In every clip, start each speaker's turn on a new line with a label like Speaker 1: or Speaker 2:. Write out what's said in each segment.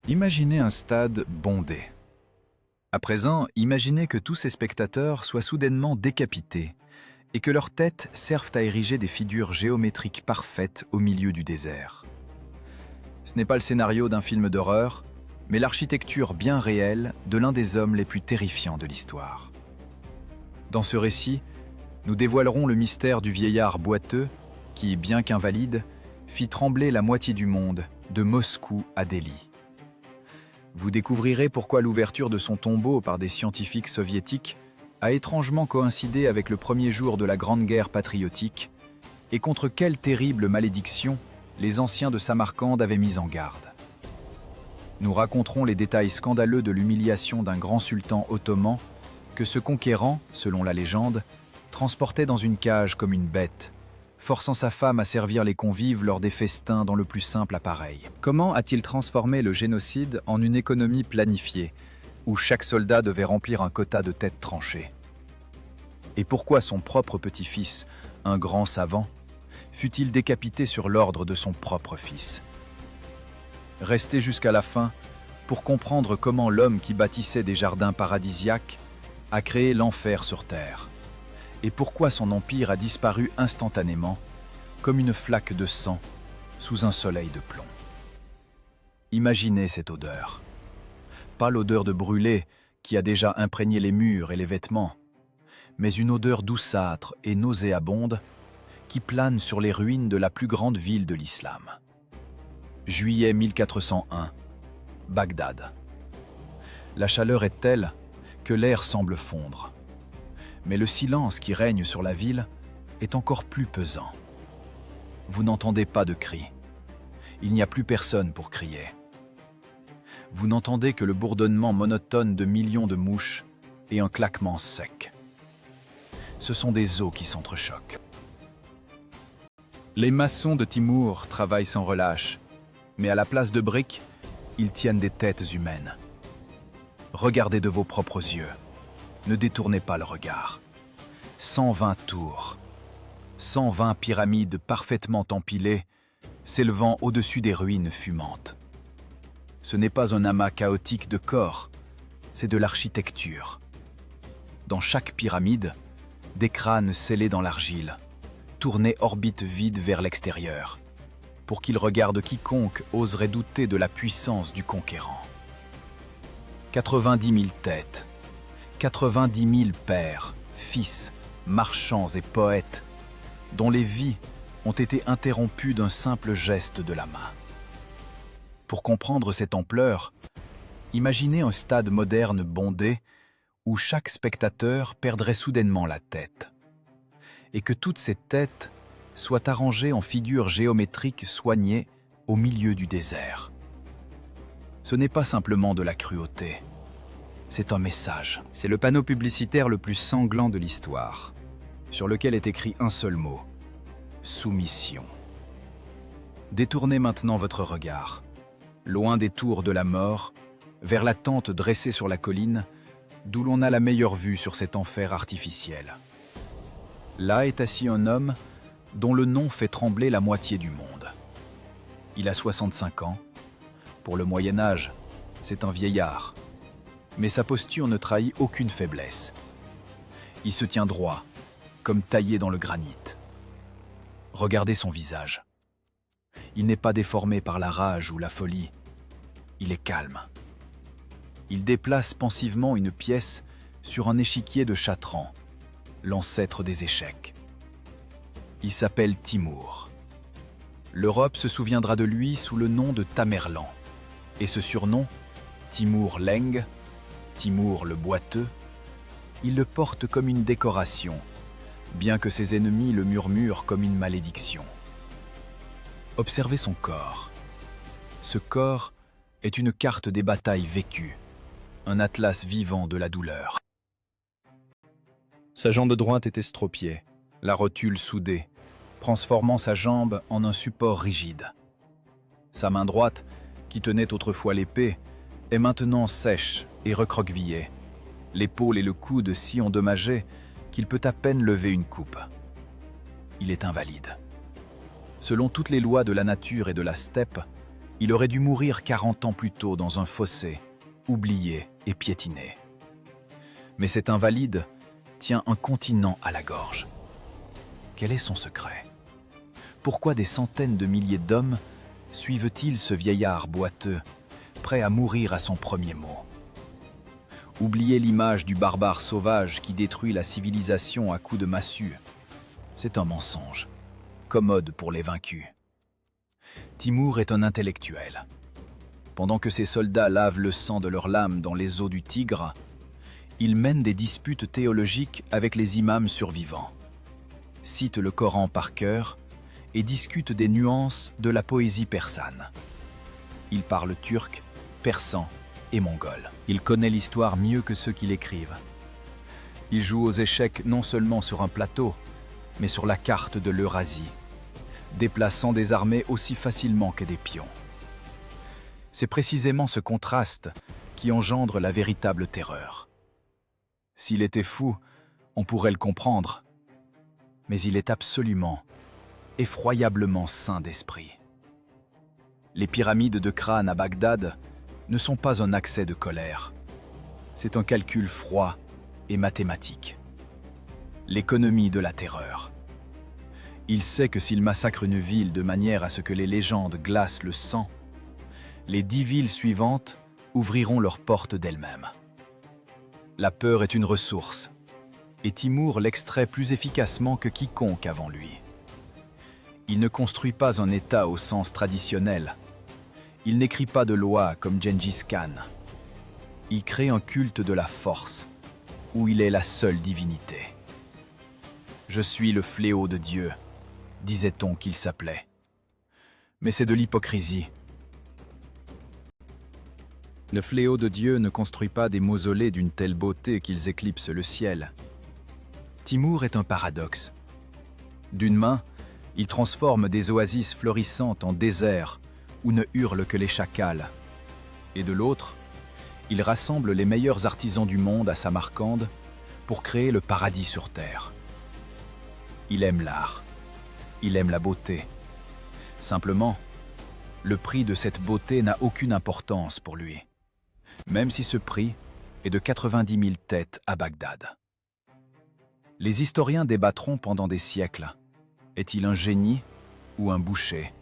Speaker 1: Imaginez un stade bondé. À présent, imaginez que tous ces spectateurs soient soudainement décapités et que leurs têtes servent à ériger des figures géométriques parfaites au milieu du désert. Ce n'est pas le scénario d'un film d'horreur, mais l'architecture bien réelle de l'un des hommes les plus terrifiants de l'histoire. Dans ce récit, nous dévoilerons le mystère du vieillard boiteux qui, bien qu'invalide, fit trembler la moitié du monde, de Moscou à Delhi. Vous découvrirez pourquoi l'ouverture de son tombeau par des scientifiques soviétiques a étrangement coïncidé avec le premier jour de la Grande Guerre patriotique et contre quelle terrible malédiction les anciens de Samarcande avaient mis en garde. Nous raconterons les détails scandaleux de l'humiliation d'un grand sultan ottoman que ce conquérant, selon la légende, transportait dans une cage comme une bête, forçant sa femme à servir les convives lors des festins dans le plus simple appareil. Comment a-t-il transformé le génocide en une économie planifiée, où chaque soldat devait remplir un quota de têtes tranchées? Et pourquoi son propre petit-fils, un grand savant, fut-il décapité sur l'ordre de son propre fils? Restez jusqu'à la fin pour comprendre comment l'homme qui bâtissait des jardins paradisiaques a créé l'enfer sur terre, et pourquoi son empire a disparu instantanément, comme une flaque de sang sous un soleil de plomb. Imaginez cette odeur. Pas l'odeur de brûlé qui a déjà imprégné les murs et les vêtements, mais une odeur douceâtre et nauséabonde qui plane sur les ruines de la plus grande ville de l'islam. Juillet 1401, Bagdad. La chaleur est telle que l'air semble fondre. Mais le silence qui règne sur la ville est encore plus pesant. Vous n'entendez pas de cris. Il n'y a plus personne pour crier. Vous n'entendez que le bourdonnement monotone de millions de mouches et un claquement sec. Ce sont des os qui s'entrechoquent. Les maçons de Timour travaillent sans relâche, mais à la place de briques, ils tiennent des têtes humaines. Regardez de vos propres yeux. Ne détournez pas le regard. 120 tours, 120 pyramides parfaitement empilées, s'élevant au-dessus des ruines fumantes. Ce n'est pas un amas chaotique de corps, c'est de l'architecture. Dans chaque pyramide, des crânes scellés dans l'argile, tournés orbite vide vers l'extérieur, pour qu'ils regardent quiconque oserait douter de la puissance du conquérant. 90 000 têtes, 90 000 pères, fils, marchands et poètes, dont les vies ont été interrompues d'un simple geste de la main. Pour comprendre cette ampleur, imaginez un stade moderne bondé où chaque spectateur perdrait soudainement la tête, et que toutes ces têtes soient arrangées en figures géométriques soignées au milieu du désert. Ce n'est pas simplement de la cruauté. C'est un message. C'est le panneau publicitaire le plus sanglant de l'histoire, sur lequel est écrit un seul mot : soumission. Détournez maintenant votre regard, loin des tours de la mort, vers la tente dressée sur la colline, d'où l'on a la meilleure vue sur cet enfer artificiel. Là est assis un homme dont le nom fait trembler la moitié du monde. Il a 65 ans. Pour le Moyen-Âge, c'est un vieillard. Mais sa posture ne trahit aucune faiblesse. Il se tient droit, comme taillé dans le granit. Regardez son visage. Il n'est pas déformé par la rage ou la folie. Il est calme. Il déplace pensivement une pièce sur un échiquier de Chatran, l'ancêtre des échecs. Il s'appelle Timour. L'Europe se souviendra de lui sous le nom de Tamerlan. Et ce surnom, Timour Leng, Timour le boiteux, il le porte comme une décoration, bien que ses ennemis le murmurent comme une malédiction. Observez son corps. Ce corps est une carte des batailles vécues, un atlas vivant de la douleur. Sa jambe droite est estropiée, la rotule soudée, transformant sa jambe en un support rigide. Sa main droite, qui tenait autrefois l'épée, est maintenant sèche et recroquevillée, l'épaule et le coude si endommagés qu'il peut à peine lever une coupe. Il est invalide. Selon toutes les lois de la nature et de la steppe, Il aurait dû mourir 40 ans plus tôt dans un fossé, oublié et piétiné. Mais cet invalide tient un continent à la gorge. Quel est son secret? Pourquoi des centaines de milliers d'hommes suivent-ils ce vieillard boiteux, prêt à mourir à son premier mot? Oubliez l'image du barbare sauvage qui détruit la civilisation à coups de massue. C'est un mensonge, commode pour les vaincus. Timur est un intellectuel. Pendant que ses soldats lavent le sang de leurs lames dans les eaux du Tigre, il mène des disputes théologiques avec les imams survivants, cite le Coran par cœur et discute des nuances de la poésie persane. Il parle turc, persan et mongol. Il connaît l'histoire mieux que ceux qui l'écrivent. Il joue aux échecs non seulement sur un plateau, mais sur la carte de l'Eurasie, déplaçant des armées aussi facilement que des pions. C'est précisément ce contraste qui engendre la véritable terreur. S'il était fou, on pourrait le comprendre, mais il est absolument, effroyablement sain d'esprit. Les pyramides de crâne à Bagdad ne sont pas un accès de colère. C'est un calcul froid et mathématique. L'économie de la terreur. Il sait que s'il massacre une ville de manière à ce que les légendes glacent le sang, les 10 villes suivantes ouvriront leurs portes d'elles-mêmes. La peur est une ressource, et Timur l'extrait plus efficacement que quiconque avant lui. Il ne construit pas un État au sens traditionnel. Il n'écrit pas de loi comme Gengis Khan. Il crée un culte de la force, où il est la seule divinité. « Je suis le fléau de Dieu », disait-on qu'il s'appelait. Mais c'est de l'hypocrisie. Le fléau de Dieu ne construit pas des mausolées d'une telle beauté qu'ils éclipsent le ciel. Timur est un paradoxe. D'une main, il transforme des oasis florissantes en déserts où ne hurlent que les chacals. Et de l'autre, il rassemble les meilleurs artisans du monde à Samarcande pour créer le paradis sur terre. Il aime l'art, il aime la beauté. Simplement, le prix de cette beauté n'a aucune importance pour lui, même si ce prix est de 90 000 têtes à Bagdad. Les historiens débattront pendant des siècles. Est-il un génie ou un boucher?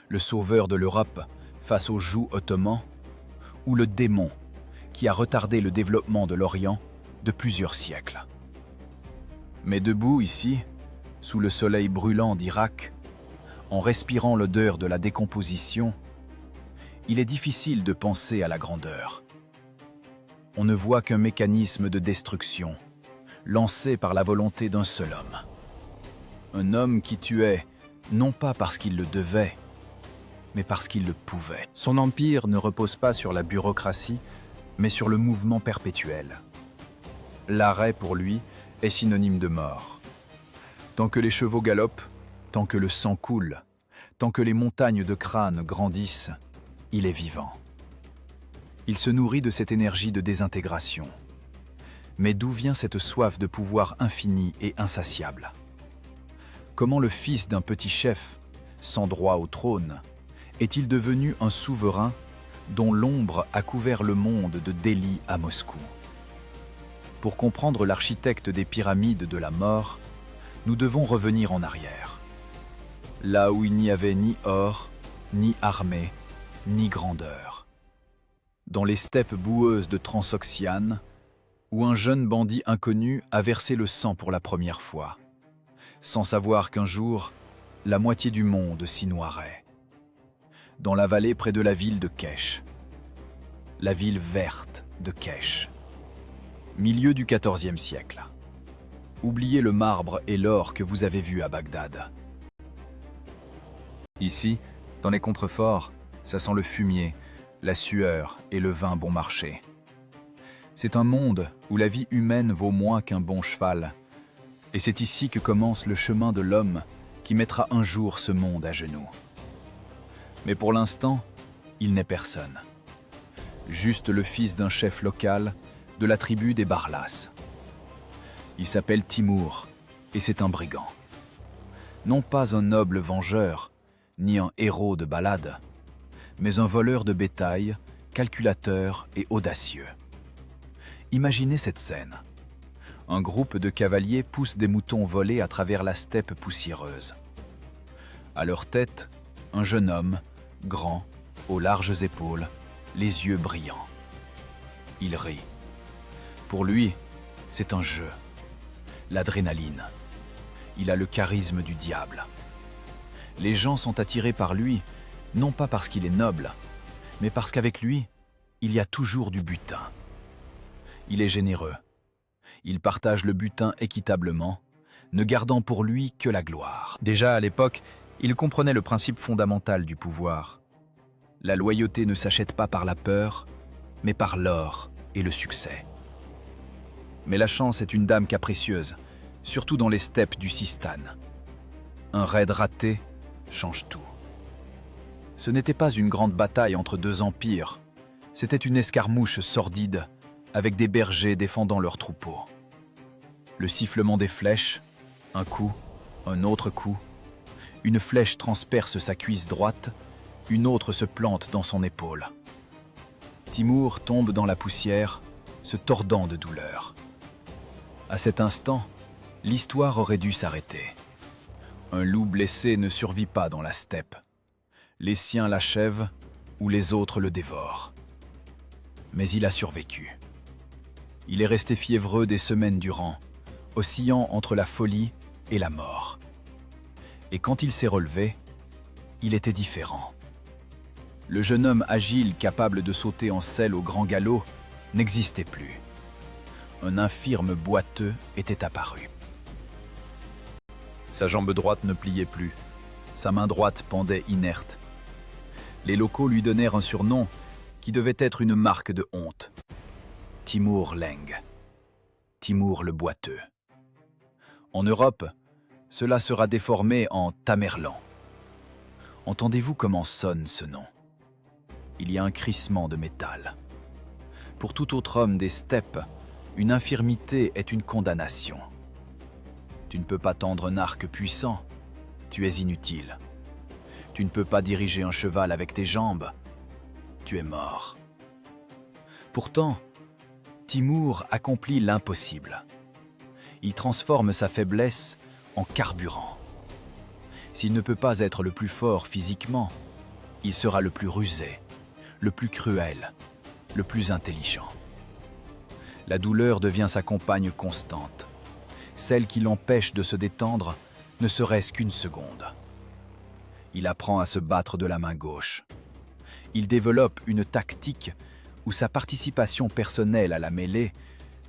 Speaker 1: Le sauveur de l'Europe face au joug ottoman ou le démon qui a retardé le développement de l'Orient de plusieurs siècles? Mais debout ici, sous le soleil brûlant d'Irak, en respirant l'odeur de la décomposition, il est difficile de penser à la grandeur. On ne voit qu'un mécanisme de destruction, lancé par la volonté d'un seul homme. Un homme qui tuait, non pas parce qu'il le devait, mais parce qu'il le pouvait. Son empire ne repose pas sur la bureaucratie, mais sur le mouvement perpétuel. L'arrêt, pour lui, est synonyme de mort. Tant que les chevaux galopent, tant que le sang coule, tant que les montagnes de crâne grandissent, il est vivant. Il se nourrit de cette énergie de désintégration. Mais d'où vient cette soif de pouvoir infini et insatiable? Comment le fils d'un petit chef, sans droit au trône, est-il devenu un souverain dont l'ombre a couvert le monde de Delhi à Moscou? Pour comprendre l'architecte des pyramides de la mort, nous devons revenir en arrière. Là où il n'y avait ni or, ni armée, ni grandeur. Dans les steppes boueuses de Transoxiane, où un jeune bandit inconnu a versé le sang pour la première fois, sans savoir qu'un jour, la moitié du monde s'y noierait. Dans la vallée près de la ville de Kesh, la ville verte de Kesh, milieu du XIVe siècle. Oubliez le marbre et l'or que vous avez vus à Bagdad. Ici, dans les contreforts, ça sent le fumier, la sueur et le vin bon marché. C'est un monde où la vie humaine vaut moins qu'un bon cheval. Et c'est ici que commence le chemin de l'homme qui mettra un jour ce monde à genoux. Mais pour l'instant, il n'est personne. Juste le fils d'un chef local de la tribu des Barlas. Il s'appelle Timur et c'est un brigand. Non pas un noble vengeur, ni un héros de ballade, mais un voleur de bétail, calculateur et audacieux. Imaginez cette scène. Un groupe de cavaliers pousse des moutons volés à travers la steppe poussiéreuse. À leur tête, un jeune homme, grand, aux larges épaules, les yeux brillants. Il rit. Pour lui, c'est un jeu. L'adrénaline. Il a le charisme du diable. Les gens sont attirés par lui, non pas parce qu'il est noble, mais parce qu'avec lui, il y a toujours du butin. Il est généreux. Il partage le butin équitablement, ne gardant pour lui que la gloire. Déjà à l'époque, il comprenait le principe fondamental du pouvoir. La loyauté ne s'achète pas par la peur, mais par l'or et le succès. Mais la chance est une dame capricieuse, surtout dans les steppes du Sistane. Un raid raté change tout. Ce n'était pas une grande bataille entre deux empires, c'était une escarmouche sordide, avec des bergers défendant leurs troupeaux. Le sifflement des flèches, un coup, un autre coup. Une flèche transperce sa cuisse droite, une autre se plante dans son épaule. Timour tombe dans la poussière, se tordant de douleur. À cet instant, l'histoire aurait dû s'arrêter. Un loup blessé ne survit pas dans la steppe. Les siens l'achèvent ou les autres le dévorent. Mais il a survécu. Il est resté fiévreux des semaines durant, oscillant entre la folie et la mort. Et quand il s'est relevé, il était différent. Le jeune homme agile capable de sauter en selle au grand galop n'existait plus. Un infirme boiteux était apparu. Sa jambe droite ne pliait plus, sa main droite pendait inerte. Les locaux lui donnèrent un surnom qui devait être une marque de honte. Timour Leng. Timour le boiteux. En Europe, cela sera déformé en Tamerlan. Entendez-vous comment sonne ce nom? Il y a un crissement de métal. Pour tout autre homme des steppes, une infirmité est une condamnation. Tu ne peux pas tendre un arc puissant, tu es inutile. Tu ne peux pas diriger un cheval avec tes jambes, tu es mort. Pourtant, Timour accomplit l'impossible. Il transforme sa faiblesse en carburant. S'il ne peut pas être le plus fort physiquement, il sera le plus rusé, le plus cruel, le plus intelligent. La douleur devient sa compagne constante, celle qui l'empêche de se détendre, ne serait-ce qu'une seconde. Il apprend à se battre de la main gauche. Il développe une tactique où sa participation personnelle à la mêlée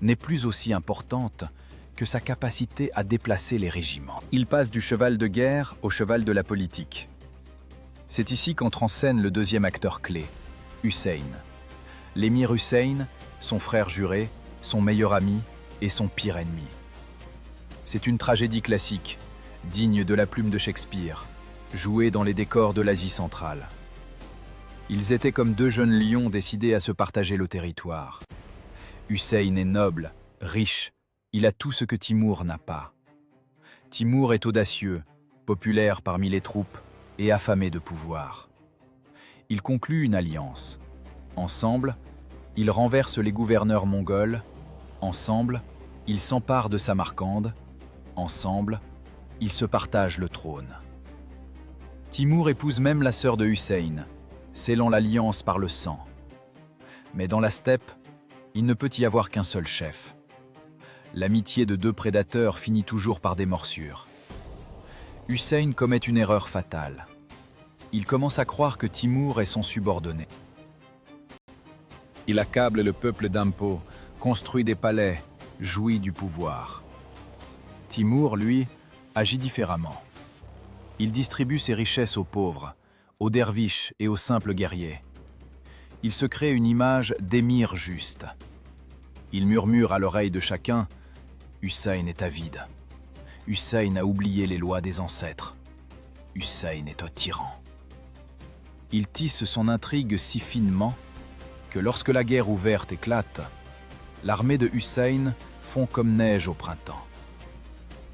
Speaker 1: n'est plus aussi importante que sa capacité à déplacer les régiments. Il passe du cheval de guerre au cheval de la politique. C'est ici qu'entre en scène le deuxième acteur clé, Hussein. L'émir Hussein, son frère juré, son meilleur ami et son pire ennemi. C'est une tragédie classique, digne de la plume de Shakespeare, jouée dans les décors de l'Asie centrale. Ils étaient comme deux jeunes lions décidés à se partager le territoire. Hussein est noble, riche, il a tout ce que Timour n'a pas. Timour est audacieux, populaire parmi les troupes et affamé de pouvoir. Il conclut une alliance. Ensemble, ils renversent les gouverneurs mongols. Ensemble, ils s'emparent de Samarcande. Ensemble, ils se partagent le trône. Timour épouse même la sœur de Hussein, scellant l'alliance par le sang. Mais dans la steppe, il ne peut y avoir qu'un seul chef. L'amitié de deux prédateurs finit toujours par des morsures. Hussein commet une erreur fatale. Il commence à croire que Timour est son subordonné. Il accable le peuple d'impôts, construit des palais, jouit du pouvoir. Timour, lui, agit différemment. Il distribue ses richesses aux pauvres, aux derviches et aux simples guerriers. Il se crée une image d'émir juste. Il murmure à l'oreille de chacun « Hussein est avide. Hussein a oublié les lois des ancêtres. Hussein est un tyran. » Il tisse son intrigue si finement que lorsque la guerre ouverte éclate, l'armée de Hussein fond comme neige au printemps.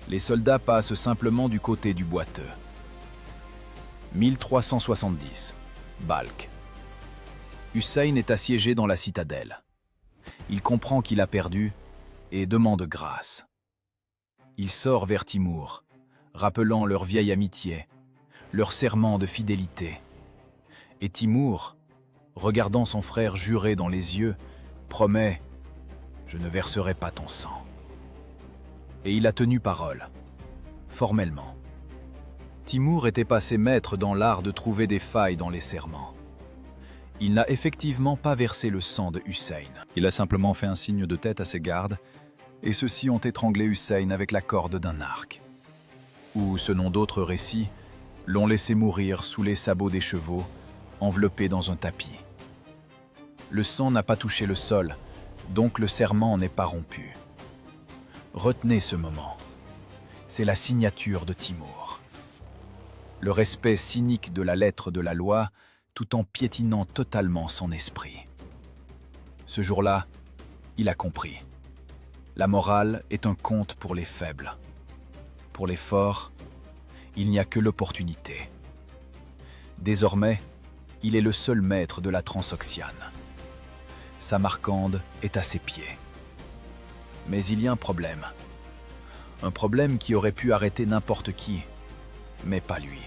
Speaker 1: Les soldats passent simplement du côté du boiteux. 1370, Balkh. Hussein est assiégé dans la citadelle. Il comprend qu'il a perdu et demande grâce. Il sort vers Timour, rappelant leur vieille amitié, leur serment de fidélité. Et Timour, regardant son frère jurer dans les yeux, promet « Je ne verserai pas ton sang ». Et il a tenu parole, formellement. Timour était passé maître dans l'art de trouver des failles dans les serments. Il n'a effectivement pas versé le sang de Hussein. Il a simplement fait un signe de tête à ses gardes, et ceux-ci ont étranglé Hussein avec la corde d'un arc. Ou, selon d'autres récits, l'ont laissé mourir sous les sabots des chevaux, enveloppé dans un tapis. Le sang n'a pas touché le sol, donc le serment n'est pas rompu. Retenez ce moment. C'est la signature de Timour. Le respect cynique de la lettre de la loi, tout en piétinant totalement son esprit. Ce jour-là, il a compris. La morale est un conte pour les faibles. Pour les forts, il n'y a que l'opportunité. Désormais, il est le seul maître de la Transoxiane. Samarcande est à ses pieds. Mais il y a un problème. Un problème qui aurait pu arrêter n'importe qui, mais pas lui.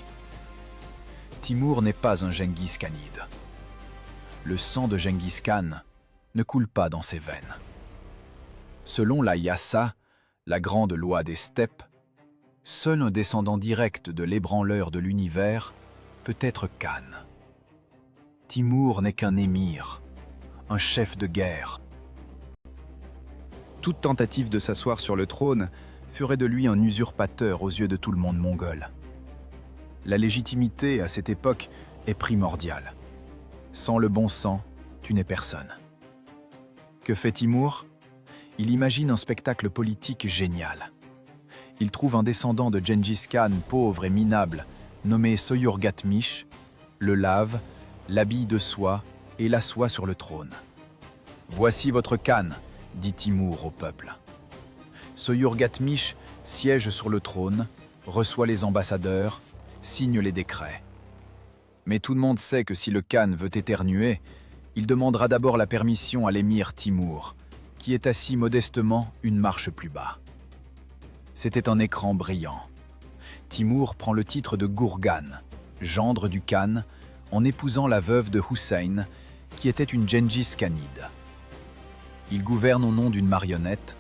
Speaker 1: Timour n'est pas un Genghis Khanide. Le sang de Genghis Khan ne coule pas dans ses veines. Selon la Yassa, la grande loi des steppes, seul un descendant direct de l'ébranleur de l'univers peut être Khan. Timour n'est qu'un émir, un chef de guerre. Toute tentative de s'asseoir sur le trône ferait de lui un usurpateur aux yeux de tout le monde mongol. La légitimité, à cette époque, est primordiale. Sans le bon sang, tu n'es personne. Que fait Timour ? Il imagine un spectacle politique génial. Il trouve un descendant de Gengis Khan pauvre et minable, nommé Soyurgatmish, le lave, l'habille de soie et l'assoit sur le trône. « Voici votre Khan », dit Timour au peuple. Soyurgatmish siège sur le trône, reçoit les ambassadeurs, signe les décrets. Mais tout le monde sait que si le Khan veut éternuer, il demandera d'abord la permission à l'émir Timour, qui est assis modestement une marche plus bas. C'était un écran brillant. Timour prend le titre de Gourgan, gendre du Khan, en épousant la veuve de Hussein, qui était une Gengis Khanide. Il gouverne au nom d'une marionnette,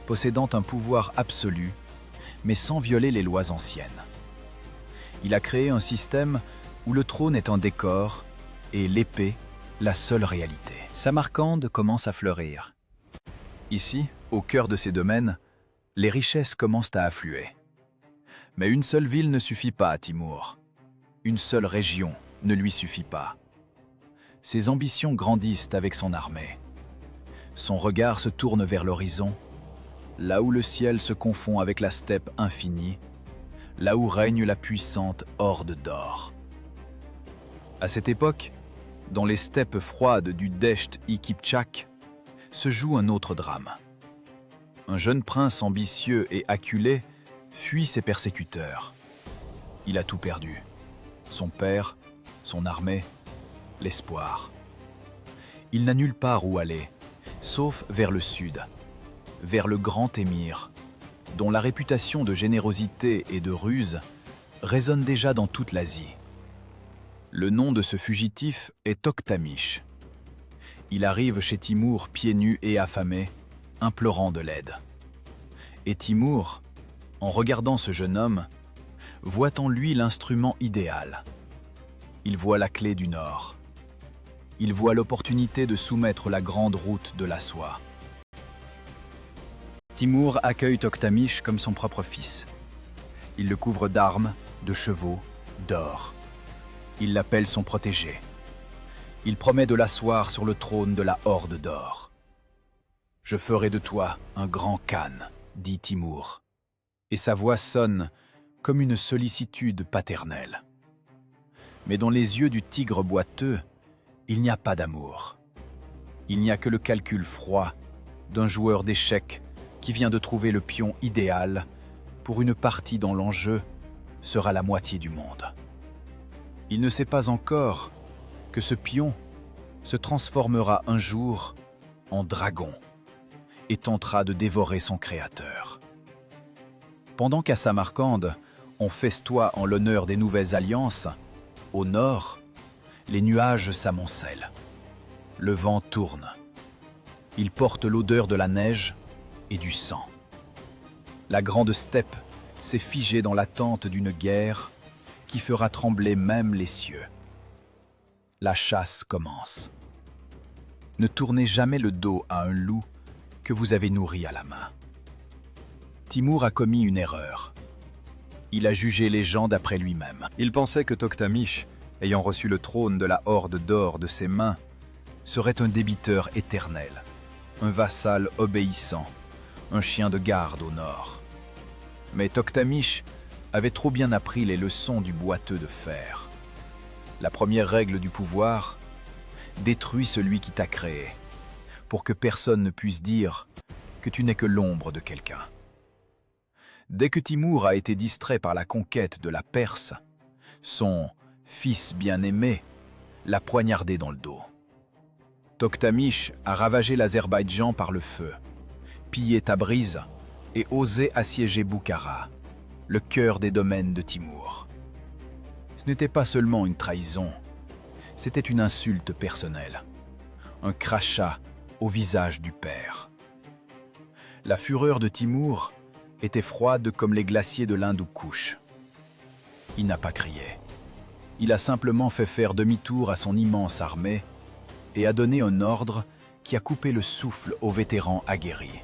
Speaker 1: possédant un pouvoir absolu, mais sans violer les lois anciennes. Il a créé un système où le trône est un décor et l'épée la seule réalité. Samarcande commence à fleurir. Ici, au cœur de ces domaines, les richesses commencent à affluer. Mais une seule ville ne suffit pas à Timour. Une seule région ne lui suffit pas. Ses ambitions grandissent avec son armée. Son regard se tourne vers l'horizon, là où le ciel se confond avec la steppe infinie, là où règne la puissante horde d'or. À cette époque, dans les steppes froides du Desht-i-Kipchak, se joue un autre drame. Un jeune prince ambitieux et acculé fuit ses persécuteurs. Il a tout perdu. Son père, son armée, l'espoir. Il n'a nulle part où aller, sauf vers le sud, vers le grand émir, dont la réputation de générosité et de ruse résonne déjà dans toute l'Asie. Le nom de ce fugitif est Toktamish. Il arrive chez Timour pieds nus et affamé, implorant de l'aide. Et Timour, en regardant ce jeune homme, voit en lui l'instrument idéal. Il voit la clé du Nord. Il voit l'opportunité de soumettre la grande route de la soie. Timour accueille Toktamish comme son propre fils. Il le couvre d'armes, de chevaux, d'or. Il l'appelle son protégé. Il promet de l'asseoir sur le trône de la horde d'or. « Je ferai de toi un grand Khan », dit Timour. Et sa voix sonne comme une sollicitude paternelle. Mais dans les yeux du tigre boiteux, il n'y a pas d'amour. Il n'y a que le calcul froid d'un joueur d'échecs qui vient de trouver le pion idéal pour une partie dont l'enjeu sera la moitié du monde. Il ne sait pas encore que ce pion se transformera un jour en dragon et tentera de dévorer son créateur. Pendant qu'à Samarcande, on festoie en l'honneur des nouvelles alliances, au nord, les nuages s'amoncellent. Le vent tourne. Il porte l'odeur de la neige et du sang. La grande steppe s'est figée dans l'attente d'une guerre qui fera trembler même les cieux. La chasse commence. Ne tournez jamais le dos à un loup que vous avez nourri à la main. Timur a commis une erreur. Il a jugé les gens d'après lui-même. Il pensait que Toktamish, ayant reçu le trône de la Horde d'or de ses mains, serait un débiteur éternel, un vassal obéissant, un chien de garde au nord. Mais Toktamish avait trop bien appris les leçons du boiteux de fer. La première règle du pouvoir: détruis celui qui t'a créé, pour que personne ne puisse dire que tu n'es que l'ombre de quelqu'un. Dès que Timur a été distrait par la conquête de la Perse, son fils bien-aimé l'a poignardé dans le dos. Toktamish a ravagé l'Azerbaïdjan par le feu, pillé Tabriz et osé assiéger Boukhara, le cœur des domaines de Timur. Ce n'était pas seulement une trahison, c'était une insulte personnelle, un crachat au visage du père. La fureur de Timur était froide comme les glaciers de l'Hindoukouche. Il n'a pas crié. Il a simplement fait faire demi-tour à son immense armée et a donné un ordre qui a coupé le souffle aux vétérans aguerris.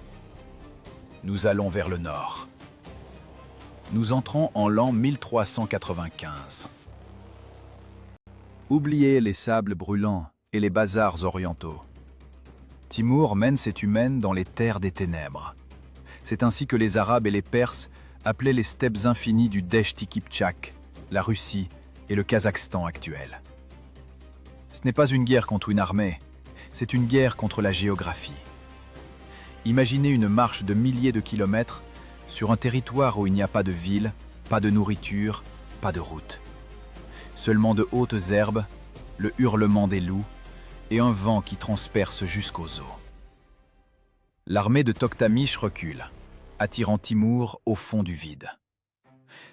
Speaker 1: Nous allons vers le nord. Nous entrons en l'an 1395. Oubliez les sables brûlants et les bazars orientaux. Timur mène ses Tumènes dans les terres des ténèbres. C'est ainsi que les Arabes et les Perses appelaient les steppes infinies du Deshti Kipchak, la Russie et le Kazakhstan actuel. Ce n'est pas une guerre contre une armée, c'est une guerre contre la géographie. Imaginez une marche de milliers de kilomètres sur un territoire où il n'y a pas de ville, pas de nourriture, pas de route. Seulement de hautes herbes, le hurlement des loups et un vent qui transperce jusqu'aux eaux. L'armée de Toktamish recule, attirant Timur au fond du vide.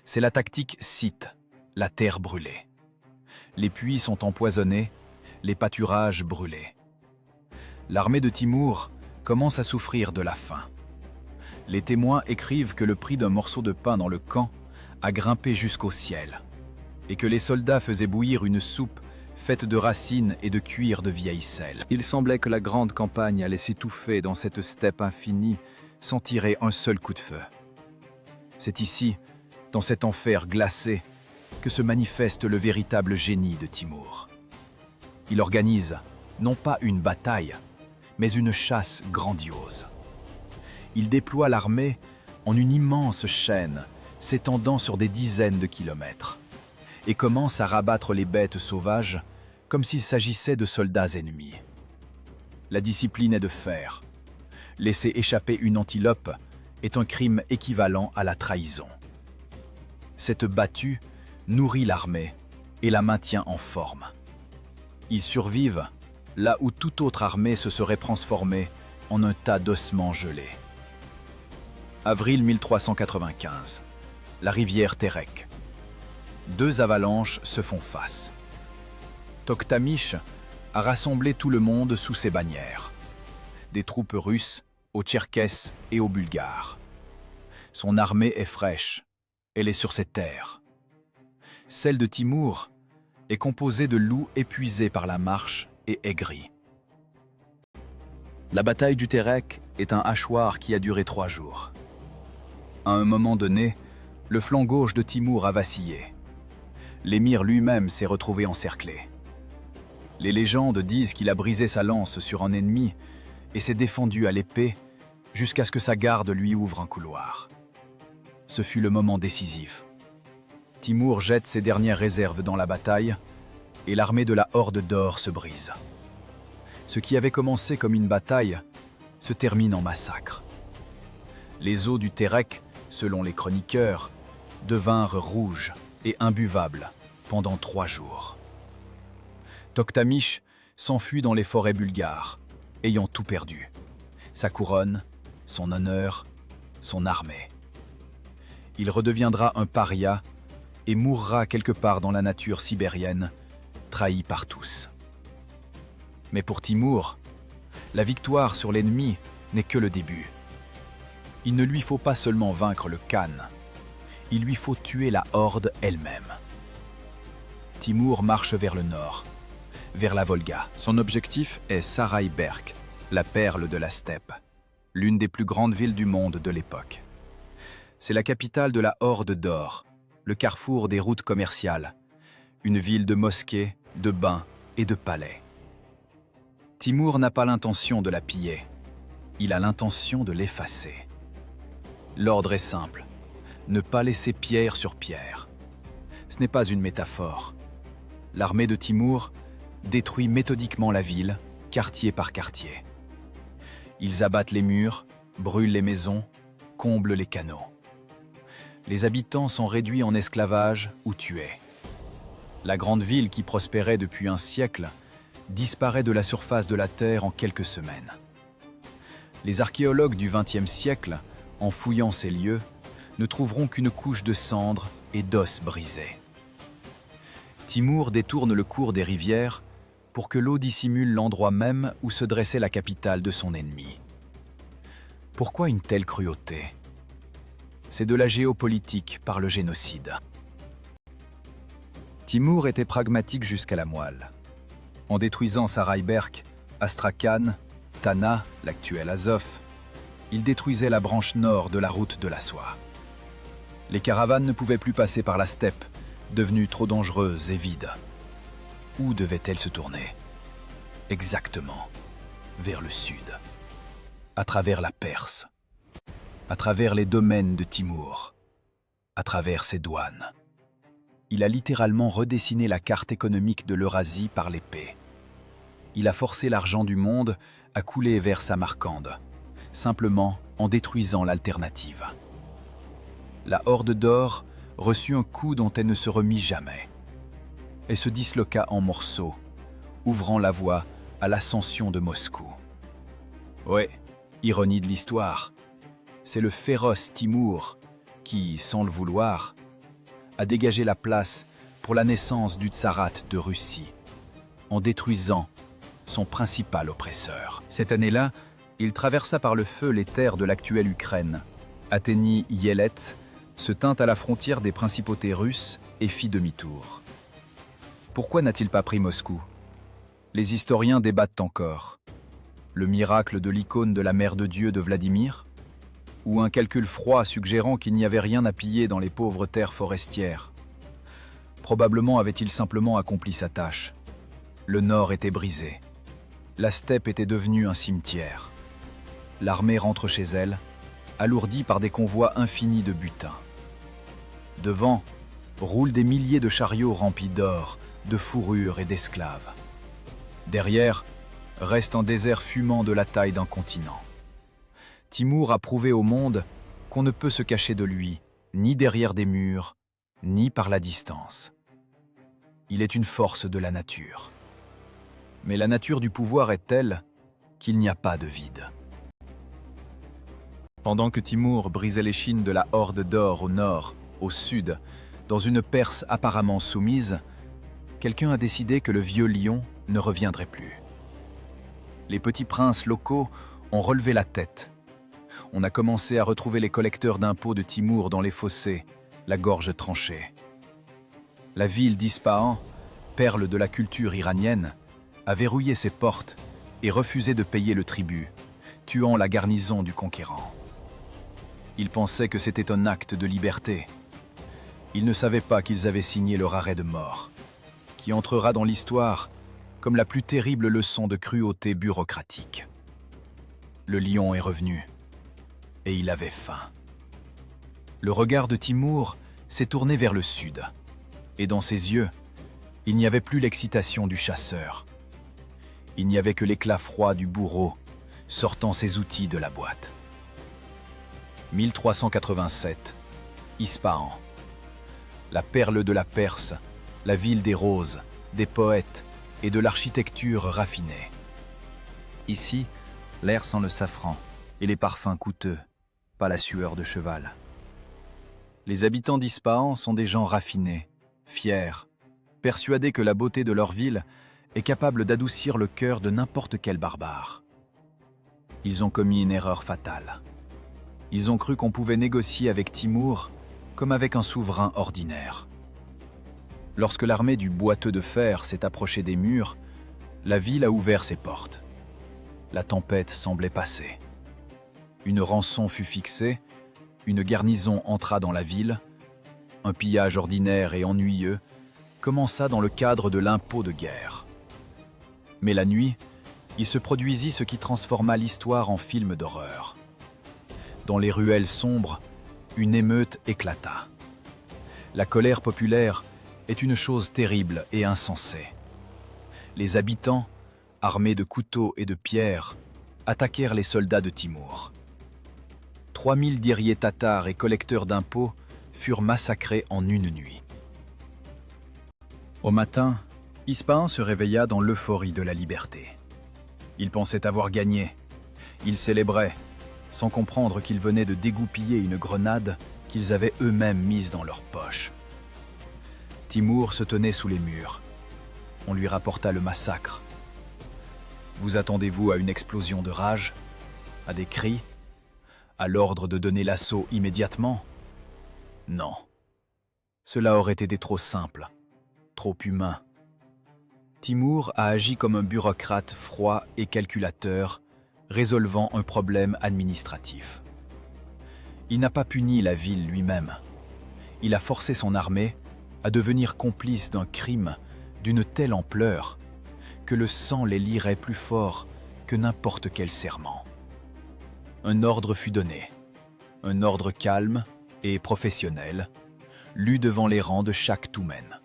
Speaker 1: C'est la tactique Scythe, la terre brûlée. Les puits sont empoisonnés, les pâturages brûlés. L'armée de Timur commence à souffrir de la faim. Les témoins écrivent que le prix d'un morceau de pain dans le camp a grimpé jusqu'au ciel, et que les soldats faisaient bouillir une soupe faite de racines et de cuir de vieille sel. Il semblait que la grande campagne allait s'étouffer dans cette steppe infinie sans tirer un seul coup de feu. C'est ici, dans cet enfer glacé, que se manifeste le véritable génie de Timur. Il organise, non pas une bataille, mais une chasse grandiose. Il déploie l'armée en une immense chaîne s'étendant sur des dizaines de kilomètres et commence à rabattre les bêtes sauvages comme s'il s'agissait de soldats ennemis. La discipline est de fer. Laisser échapper une antilope est un crime équivalent à la trahison. Cette battue nourrit l'armée et la maintient en forme. Ils survivent là où toute autre armée se serait transformée en un tas d'ossements gelés. Avril 1395. La rivière Terek. Deux avalanches se font face. Toktamish a rassemblé tout le monde sous ses bannières. Des troupes russes, aux Tcherkesses et aux Bulgares. Son armée est fraîche, elle est sur ses terres. Celle de Timur est composée de loups épuisés par la marche et aigris. La bataille du Terek est un hachoir qui a duré 3 jours. À un moment donné, le flanc gauche de Timur a vacillé. L'émir lui-même s'est retrouvé encerclé. Les légendes disent qu'il a brisé sa lance sur un ennemi et s'est défendu à l'épée jusqu'à ce que sa garde lui ouvre un couloir. Ce fut le moment décisif. Timur jette ses dernières réserves dans la bataille et l'armée de la Horde d'Or se brise. Ce qui avait commencé comme une bataille se termine en massacre. Les eaux du Terek, selon les chroniqueurs, devinrent rouges et imbuvables pendant 3 jours. Toktamish s'enfuit dans les forêts bulgares, ayant tout perdu. Sa couronne, son honneur, son armée. Il redeviendra un paria et mourra quelque part dans la nature sibérienne, trahi par tous. Mais pour Timur, la victoire sur l'ennemi n'est que le début. Il ne lui faut pas seulement vaincre le Khan, il lui faut tuer la horde elle-même. Timur marche vers le nord, vers la Volga. Son objectif est Saraï-Berk, la perle de la steppe, l'une des plus grandes villes du monde de l'époque. C'est la capitale de la Horde d'Or, le carrefour des routes commerciales, une ville de mosquées, de bains et de palais. Timur n'a pas l'intention de la piller, il a l'intention de l'effacer. L'ordre est simple, ne pas laisser pierre sur pierre. Ce n'est pas une métaphore. L'armée de Timur détruit méthodiquement la ville, quartier par quartier. Ils abattent les murs, brûlent les maisons, comblent les canaux. Les habitants sont réduits en esclavage ou tués. La grande ville qui prospérait depuis un siècle disparaît de la surface de la terre en quelques semaines. Les archéologues du XXe siècle, en fouillant ces lieux, ne trouveront qu'une couche de cendres et d'os brisés. Timur détourne le cours des rivières pour que l'eau dissimule l'endroit même où se dressait la capitale de son ennemi. Pourquoi une telle cruauté? C'est de la géopolitique par le génocide. Timur était pragmatique jusqu'à la moelle. En détruisant Saraï-Berk, Astrakhan, Tana, l'actuel Azov, il détruisait la branche nord de la route de la soie. Les caravanes ne pouvaient plus passer par la steppe, devenue trop dangereuse et vide. Où devaient-elles se tourner? Exactement, vers le sud, à travers la Perse, à travers les domaines de Timur, à travers ses douanes. Il a littéralement redessiné la carte économique de l'Eurasie par l'épée. Il a forcé l'argent du monde à couler vers Samarcande, simplement en détruisant l'alternative. La Horde d'Or reçut un coup dont elle ne se remit jamais. Elle se disloqua en morceaux, ouvrant la voie à l'ascension de Moscou. Ouais, ironie de l'histoire, c'est le féroce Timur qui, sans le vouloir, a dégagé la place pour la naissance du Tsarat de Russie, en détruisant son principal oppresseur. Cette année-là, il traversa par le feu les terres de l'actuelle Ukraine, atteignit Yélet, se tint à la frontière des principautés russes et fit demi-tour. Pourquoi n'a-t-il pas pris Moscou? Les historiens débattent encore. Le miracle de l'icône de la Mère de Dieu de Vladimir? Ou un calcul froid suggérant qu'il n'y avait rien à piller dans les pauvres terres forestières? Probablement avait-il simplement accompli sa tâche. Le nord était brisé. La steppe était devenue un cimetière. L'armée rentre chez elle, alourdie par des convois infinis de butin. Devant, roulent des milliers de chariots remplis d'or, de fourrures et d'esclaves. Derrière, reste un désert fumant de la taille d'un continent. Timur a prouvé au monde qu'on ne peut se cacher de lui, ni derrière des murs, ni par la distance. Il est une force de la nature. Mais la nature du pouvoir est telle qu'il n'y a pas de vide. Pendant que Timur brisait l'échine de la Horde d'Or au nord, au sud, dans une Perse apparemment soumise, quelqu'un a décidé que le vieux lion ne reviendrait plus. Les petits princes locaux ont relevé la tête. On a commencé à retrouver les collecteurs d'impôts de Timur dans les fossés, la gorge tranchée. La ville d'Ispahan, perle de la culture iranienne, a verrouillé ses portes et refusé de payer le tribut, tuant la garnison du conquérant. Ils pensaient que c'était un acte de liberté. Ils ne savaient pas qu'ils avaient signé leur arrêt de mort, qui entrera dans l'histoire comme la plus terrible leçon de cruauté bureaucratique. Le lion est revenu, et il avait faim. Le regard de Timur s'est tourné vers le sud, et dans ses yeux, il n'y avait plus l'excitation du chasseur. Il n'y avait que l'éclat froid du bourreau sortant ses outils de la boîte. 1387, Ispahan. La perle de la Perse, la ville des roses, des poètes et de l'architecture raffinée. Ici, l'air sent le safran et les parfums coûteux, pas la sueur de cheval. Les habitants d'Ispahan sont des gens raffinés, fiers, persuadés que la beauté de leur ville est capable d'adoucir le cœur de n'importe quel barbare. Ils ont commis une erreur fatale. Ils ont cru qu'on pouvait négocier avec Timour comme avec un souverain ordinaire. Lorsque l'armée du boiteux de fer s'est approchée des murs, la ville a ouvert ses portes. La tempête semblait passer. Une rançon fut fixée, une garnison entra dans la ville, un pillage ordinaire et ennuyeux commença dans le cadre de l'impôt de guerre. Mais la nuit, il se produisit ce qui transforma l'histoire en film d'horreur. Dans les ruelles sombres, une émeute éclata. La colère populaire est une chose terrible et insensée. Les habitants, armés de couteaux et de pierres, attaquèrent les soldats de Timour. 3000 guerriers tatars et collecteurs d'impôts furent massacrés en une nuit. Au matin, Ispahan se réveilla dans l'euphorie de la liberté. Il pensait avoir gagné. Il célébrait, sans comprendre qu'ils venaient de dégoupiller une grenade qu'ils avaient eux-mêmes mise dans leur poche. Timour se tenait sous les murs. On lui rapporta le massacre. Vous attendez-vous à une explosion de rage, à des cris, à l'ordre de donner l'assaut immédiatement? Non. Cela aurait été trop simple, trop humain. Timour a agi comme un bureaucrate froid et calculateur, résolvant un problème administratif. Il n'a pas puni la ville lui-même. Il a forcé son armée à devenir complice d'un crime d'une telle ampleur que le sang les lierait plus fort que n'importe quel serment. Un ordre fut donné, un ordre calme et professionnel, lu devant les rangs de chaque Toumen.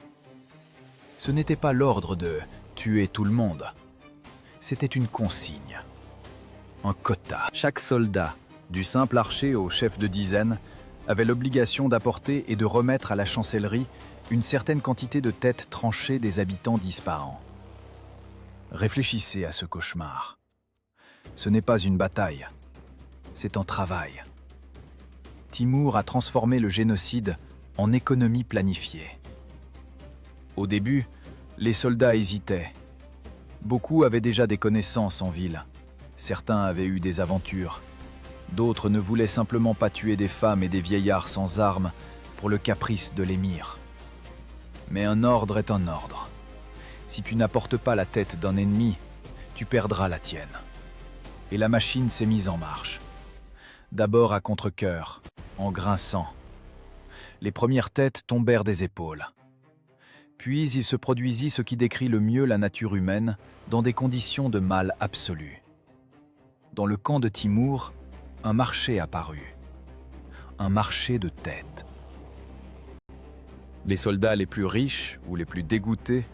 Speaker 1: Ce n'était pas l'ordre de tuer tout le monde, c'était une consigne, un quota. Chaque soldat, du simple archer au chef de dizaine, avait l'obligation d'apporter et de remettre à la chancellerie une certaine quantité de têtes tranchées des habitants d'Ispahan. Réfléchissez à ce cauchemar. Ce n'est pas une bataille, c'est un travail. Timour a transformé le génocide en économie planifiée. Au début, les soldats hésitaient. Beaucoup avaient déjà des connaissances en ville. Certains avaient eu des aventures. D'autres ne voulaient simplement pas tuer des femmes et des vieillards sans armes pour le caprice de l'émir. Mais un ordre est un ordre. Si tu n'apportes pas la tête d'un ennemi, tu perdras la tienne. Et la machine s'est mise en marche. D'abord à contre-cœur, en grinçant. Les premières têtes tombèrent des épaules. Puis il se produisit ce qui décrit le mieux la nature humaine dans des conditions de mal absolu. Dans le camp de Timour, un marché apparut. Un marché de têtes. Les soldats les plus riches ou les plus dégoûtés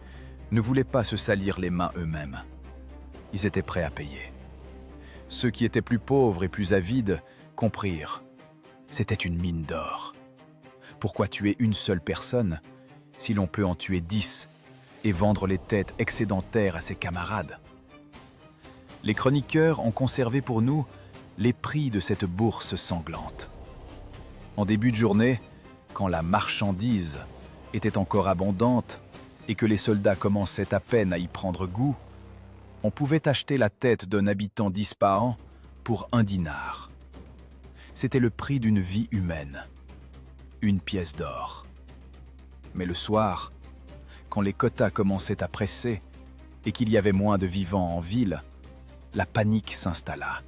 Speaker 1: ne voulaient pas se salir les mains eux-mêmes. Ils étaient prêts à payer. Ceux qui étaient plus pauvres et plus avides comprirent. C'était une mine d'or. Pourquoi tuer une seule personne si l'on peut en tuer 10 et vendre les têtes excédentaires à ses camarades? Les chroniqueurs ont conservé pour nous les prix de cette bourse sanglante. En début de journée, quand la marchandise était encore abondante et que les soldats commençaient à peine à y prendre goût, on pouvait acheter la tête d'un habitant d'Ispahan pour 1 dinar. C'était le prix d'une vie humaine, une pièce d'or. Mais le soir, quand les quotas commençaient à presser et qu'il y avait moins de vivants en ville, la panique s'installa.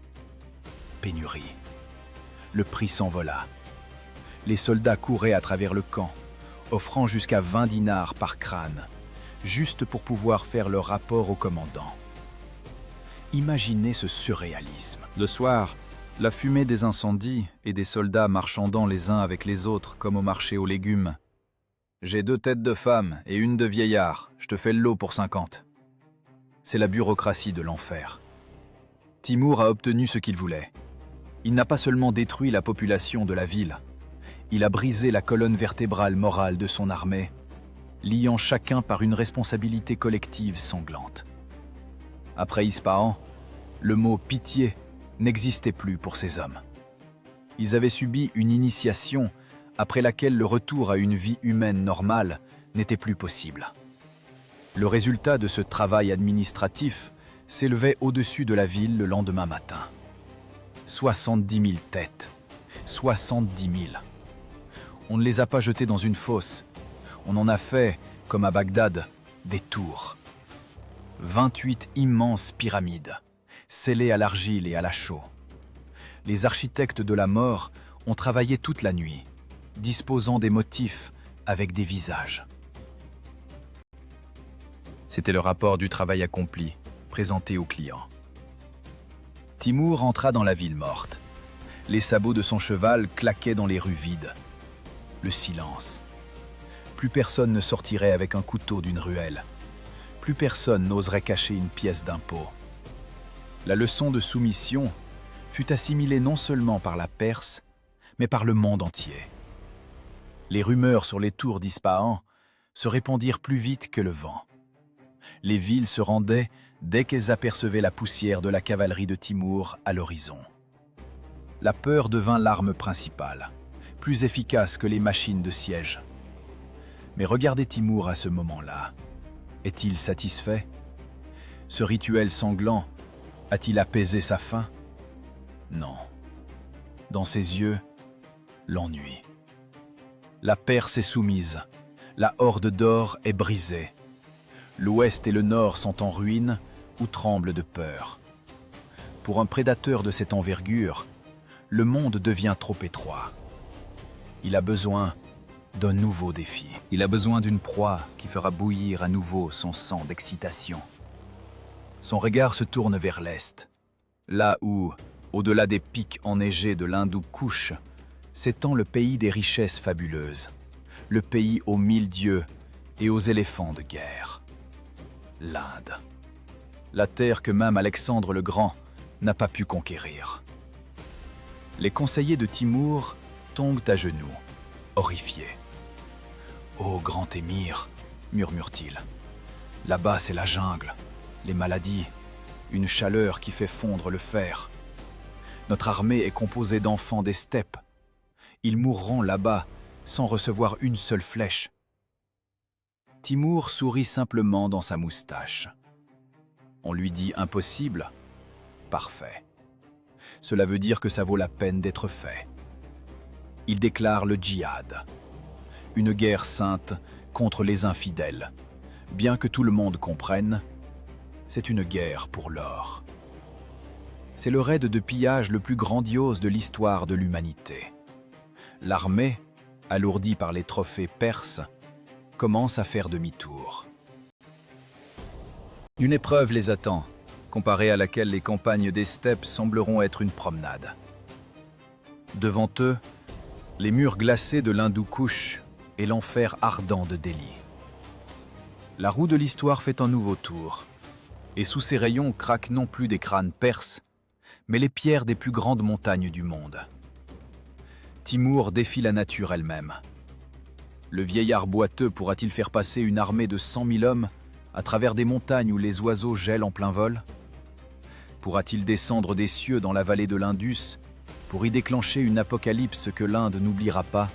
Speaker 1: Pénurie. Le prix s'envola. Les soldats couraient à travers le camp, offrant jusqu'à 20 dinars par crâne, juste pour pouvoir faire leur rapport au commandant. Imaginez ce surréalisme. Le soir, la fumée des incendies et des soldats marchandant les uns avec les autres comme au marché aux légumes. J'ai 2 têtes de femmes et une de vieillard, je te fais le lot pour 50. C'est la bureaucratie de l'enfer. Timour a obtenu ce qu'il voulait. Il n'a pas seulement détruit la population de la ville, il a brisé la colonne vertébrale morale de son armée liant chacun par une responsabilité collective sanglante. Après Ispahan, le mot « pitié » n'existait plus pour ces hommes. Ils avaient subi une initiation après laquelle le retour à une vie humaine normale n'était plus possible. Le résultat de ce travail administratif s'élevait au-dessus de la ville le lendemain matin. 70 000 têtes. 70 000. On ne les a pas jetées dans une fosse. On en a fait, comme à Bagdad, des tours. 28 immenses pyramides, scellées à l'argile et à la chaux. Les architectes de la mort ont travaillé toute la nuit, disposant des motifs avec des visages. C'était le rapport du travail accompli, présenté au client. Timour entra dans la ville morte. Les sabots de son cheval claquaient dans les rues vides. Le silence. Plus personne ne sortirait avec un couteau d'une ruelle. Plus personne n'oserait cacher une pièce d'impôt. La leçon de soumission fut assimilée non seulement par la Perse, mais par le monde entier. Les rumeurs sur les tours d'Ispahan se répandirent plus vite que le vent. Les villes se rendaient dès qu'elles apercevaient la poussière de la cavalerie de Timour à l'horizon. La peur devint l'arme principale, plus efficace que les machines de siège. Mais regardez Timour à ce moment-là. Est-il satisfait? Ce rituel sanglant a-t-il apaisé sa faim? Non. Dans ses yeux, l'ennui. La Perse est soumise, la horde d'or est brisée. L'ouest et le nord sont en ruine ou tremblent de peur. Pour un prédateur de cette envergure, le monde devient trop étroit. Il a besoin d'un nouveau défi. Il a besoin d'une proie qui fera bouillir à nouveau son sang d'excitation. Son regard se tourne vers l'est, là où, au-delà des pics enneigés de l'Hindou-Kouch, s'étend le pays des richesses fabuleuses, le pays aux 1000 dieux et aux éléphants de guerre. L'Inde. La terre que même Alexandre le Grand n'a pas pu conquérir. Les conseillers de Timour tombent à genoux, horrifiés. « Ô grand émir !» murmure-t-il. « Là-bas, c'est la jungle, les maladies, une chaleur qui fait fondre le fer. Notre armée est composée d'enfants des steppes. Ils mourront là-bas sans recevoir une seule flèche. » Timour sourit simplement dans sa moustache. On lui dit impossible? Parfait. Cela veut dire que ça vaut la peine d'être fait. Il déclare le djihad, une guerre sainte contre les infidèles. Bien que tout le monde comprenne, c'est une guerre pour l'or. C'est le raid de pillage le plus grandiose de l'histoire de l'humanité. L'armée, alourdie par les trophées perses, commence à faire demi-tour. Une épreuve les attend, comparée à laquelle les campagnes des steppes sembleront être une promenade. Devant eux, les murs glacés de l'Hindou-Kouch et l'enfer ardent de Delhi. La roue de l'histoire fait un nouveau tour, et sous ses rayons craquent non plus des crânes perses, mais les pierres des plus grandes montagnes du monde. Timour défie la nature elle-même. Le vieillard boiteux pourra-t-il faire passer une armée de 100 000 hommes à travers des montagnes où les oiseaux gèlent en plein vol? Pourra-t-il descendre des cieux dans la vallée de l'Indus pour y déclencher une apocalypse que l'Inde n'oubliera pas,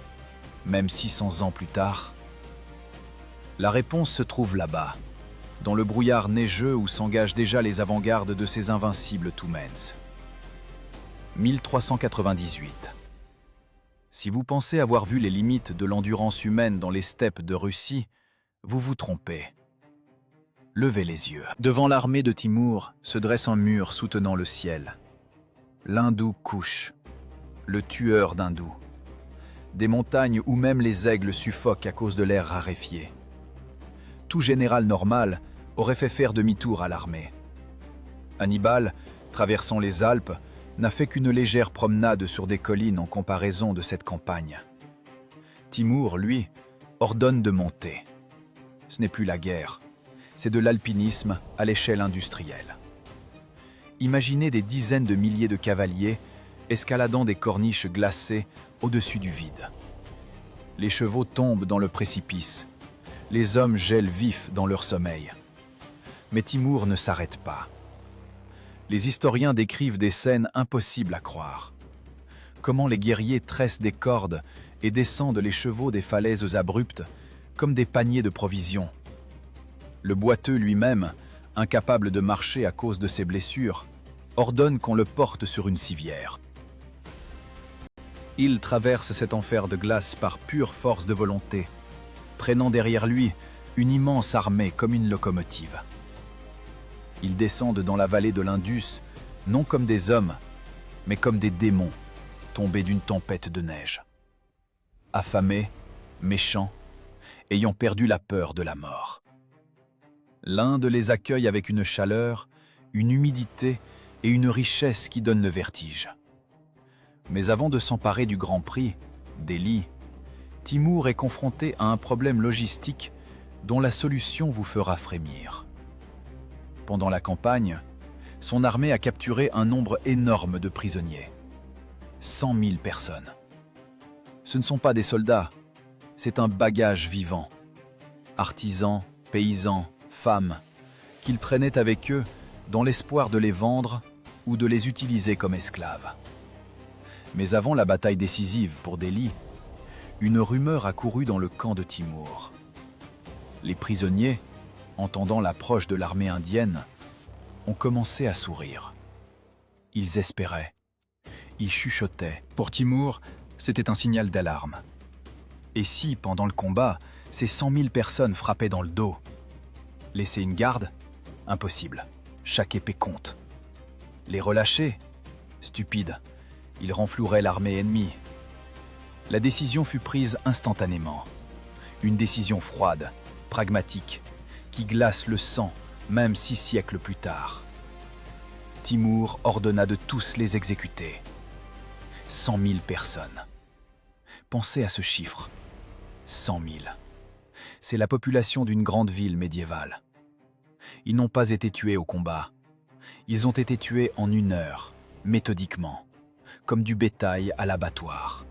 Speaker 1: même 600 ans plus tard? La réponse se trouve là-bas, dans le brouillard neigeux où s'engagent déjà les avant-gardes de ces invincibles Toumens. 1398. Si vous pensez avoir vu les limites de l'endurance humaine dans les steppes de Russie, vous vous trompez. Levez les yeux. Devant l'armée de Timour se dresse un mur soutenant le ciel. L'Hindou-Kouch, le tueur d'hindous. Des montagnes où même les aigles suffoquent à cause de l'air raréfié. Tout général normal aurait fait faire demi-tour à l'armée. Hannibal, traversant les Alpes, n'a fait qu'une légère promenade sur des collines en comparaison de cette campagne. Timour, lui, ordonne de monter. Ce n'est plus la guerre, c'est de l'alpinisme à l'échelle industrielle. Imaginez des dizaines de milliers de cavaliers escaladant des corniches glacées au-dessus du vide. Les chevaux tombent dans le précipice. Les hommes gèlent vifs dans leur sommeil. Mais Timour ne s'arrête pas. Les historiens décrivent des scènes impossibles à croire. Comment les guerriers tressent des cordes et descendent les chevaux des falaises abruptes comme des paniers de provisions. Le boiteux lui-même, incapable de marcher à cause de ses blessures, ordonne qu'on le porte sur une civière. Il traverse cet enfer de glace par pure force de volonté, traînant derrière lui une immense armée comme une locomotive. Ils descendent dans la vallée de l'Indus, non comme des hommes, mais comme des démons tombés d'une tempête de neige. Affamés, méchants, ayant perdu la peur de la mort. L'Inde les accueille avec une chaleur, une humidité et une richesse qui donnent le vertige. Mais avant de s'emparer du Grand Prix, Delhi, Timour est confronté à un problème logistique dont la solution vous fera frémir. Pendant la campagne, son armée a capturé un nombre énorme de prisonniers. 100 000 personnes. Ce ne sont pas des soldats, c'est un bagage vivant. Artisans, paysans, femmes, qu'ils traînaient avec eux dans l'espoir de les vendre ou de les utiliser comme esclaves. Mais avant la bataille décisive pour Delhi, une rumeur a couru dans le camp de Timour. Les prisonniers, entendant l'approche de l'armée indienne, ont commencé à sourire. Ils espéraient. Ils chuchotaient. Pour Timour, c'était un signal d'alarme. Et si, pendant le combat, ces 100 000 personnes frappaient dans le dos? Laisser une garde? Impossible. Chaque épée compte. Les relâcher? Stupide. Ils renfloueraient l'armée ennemie. La décision fut prise instantanément. Une décision froide, pragmatique, qui glace le sang, même 6 siècles plus tard. Timour ordonna de tous les exécuter. 100 000 personnes. Pensez à ce chiffre. 100 000. C'est la population d'une grande ville médiévale. Ils n'ont pas été tués au combat. Ils ont été tués en 1 heure, méthodiquement, comme du bétail à l'abattoir.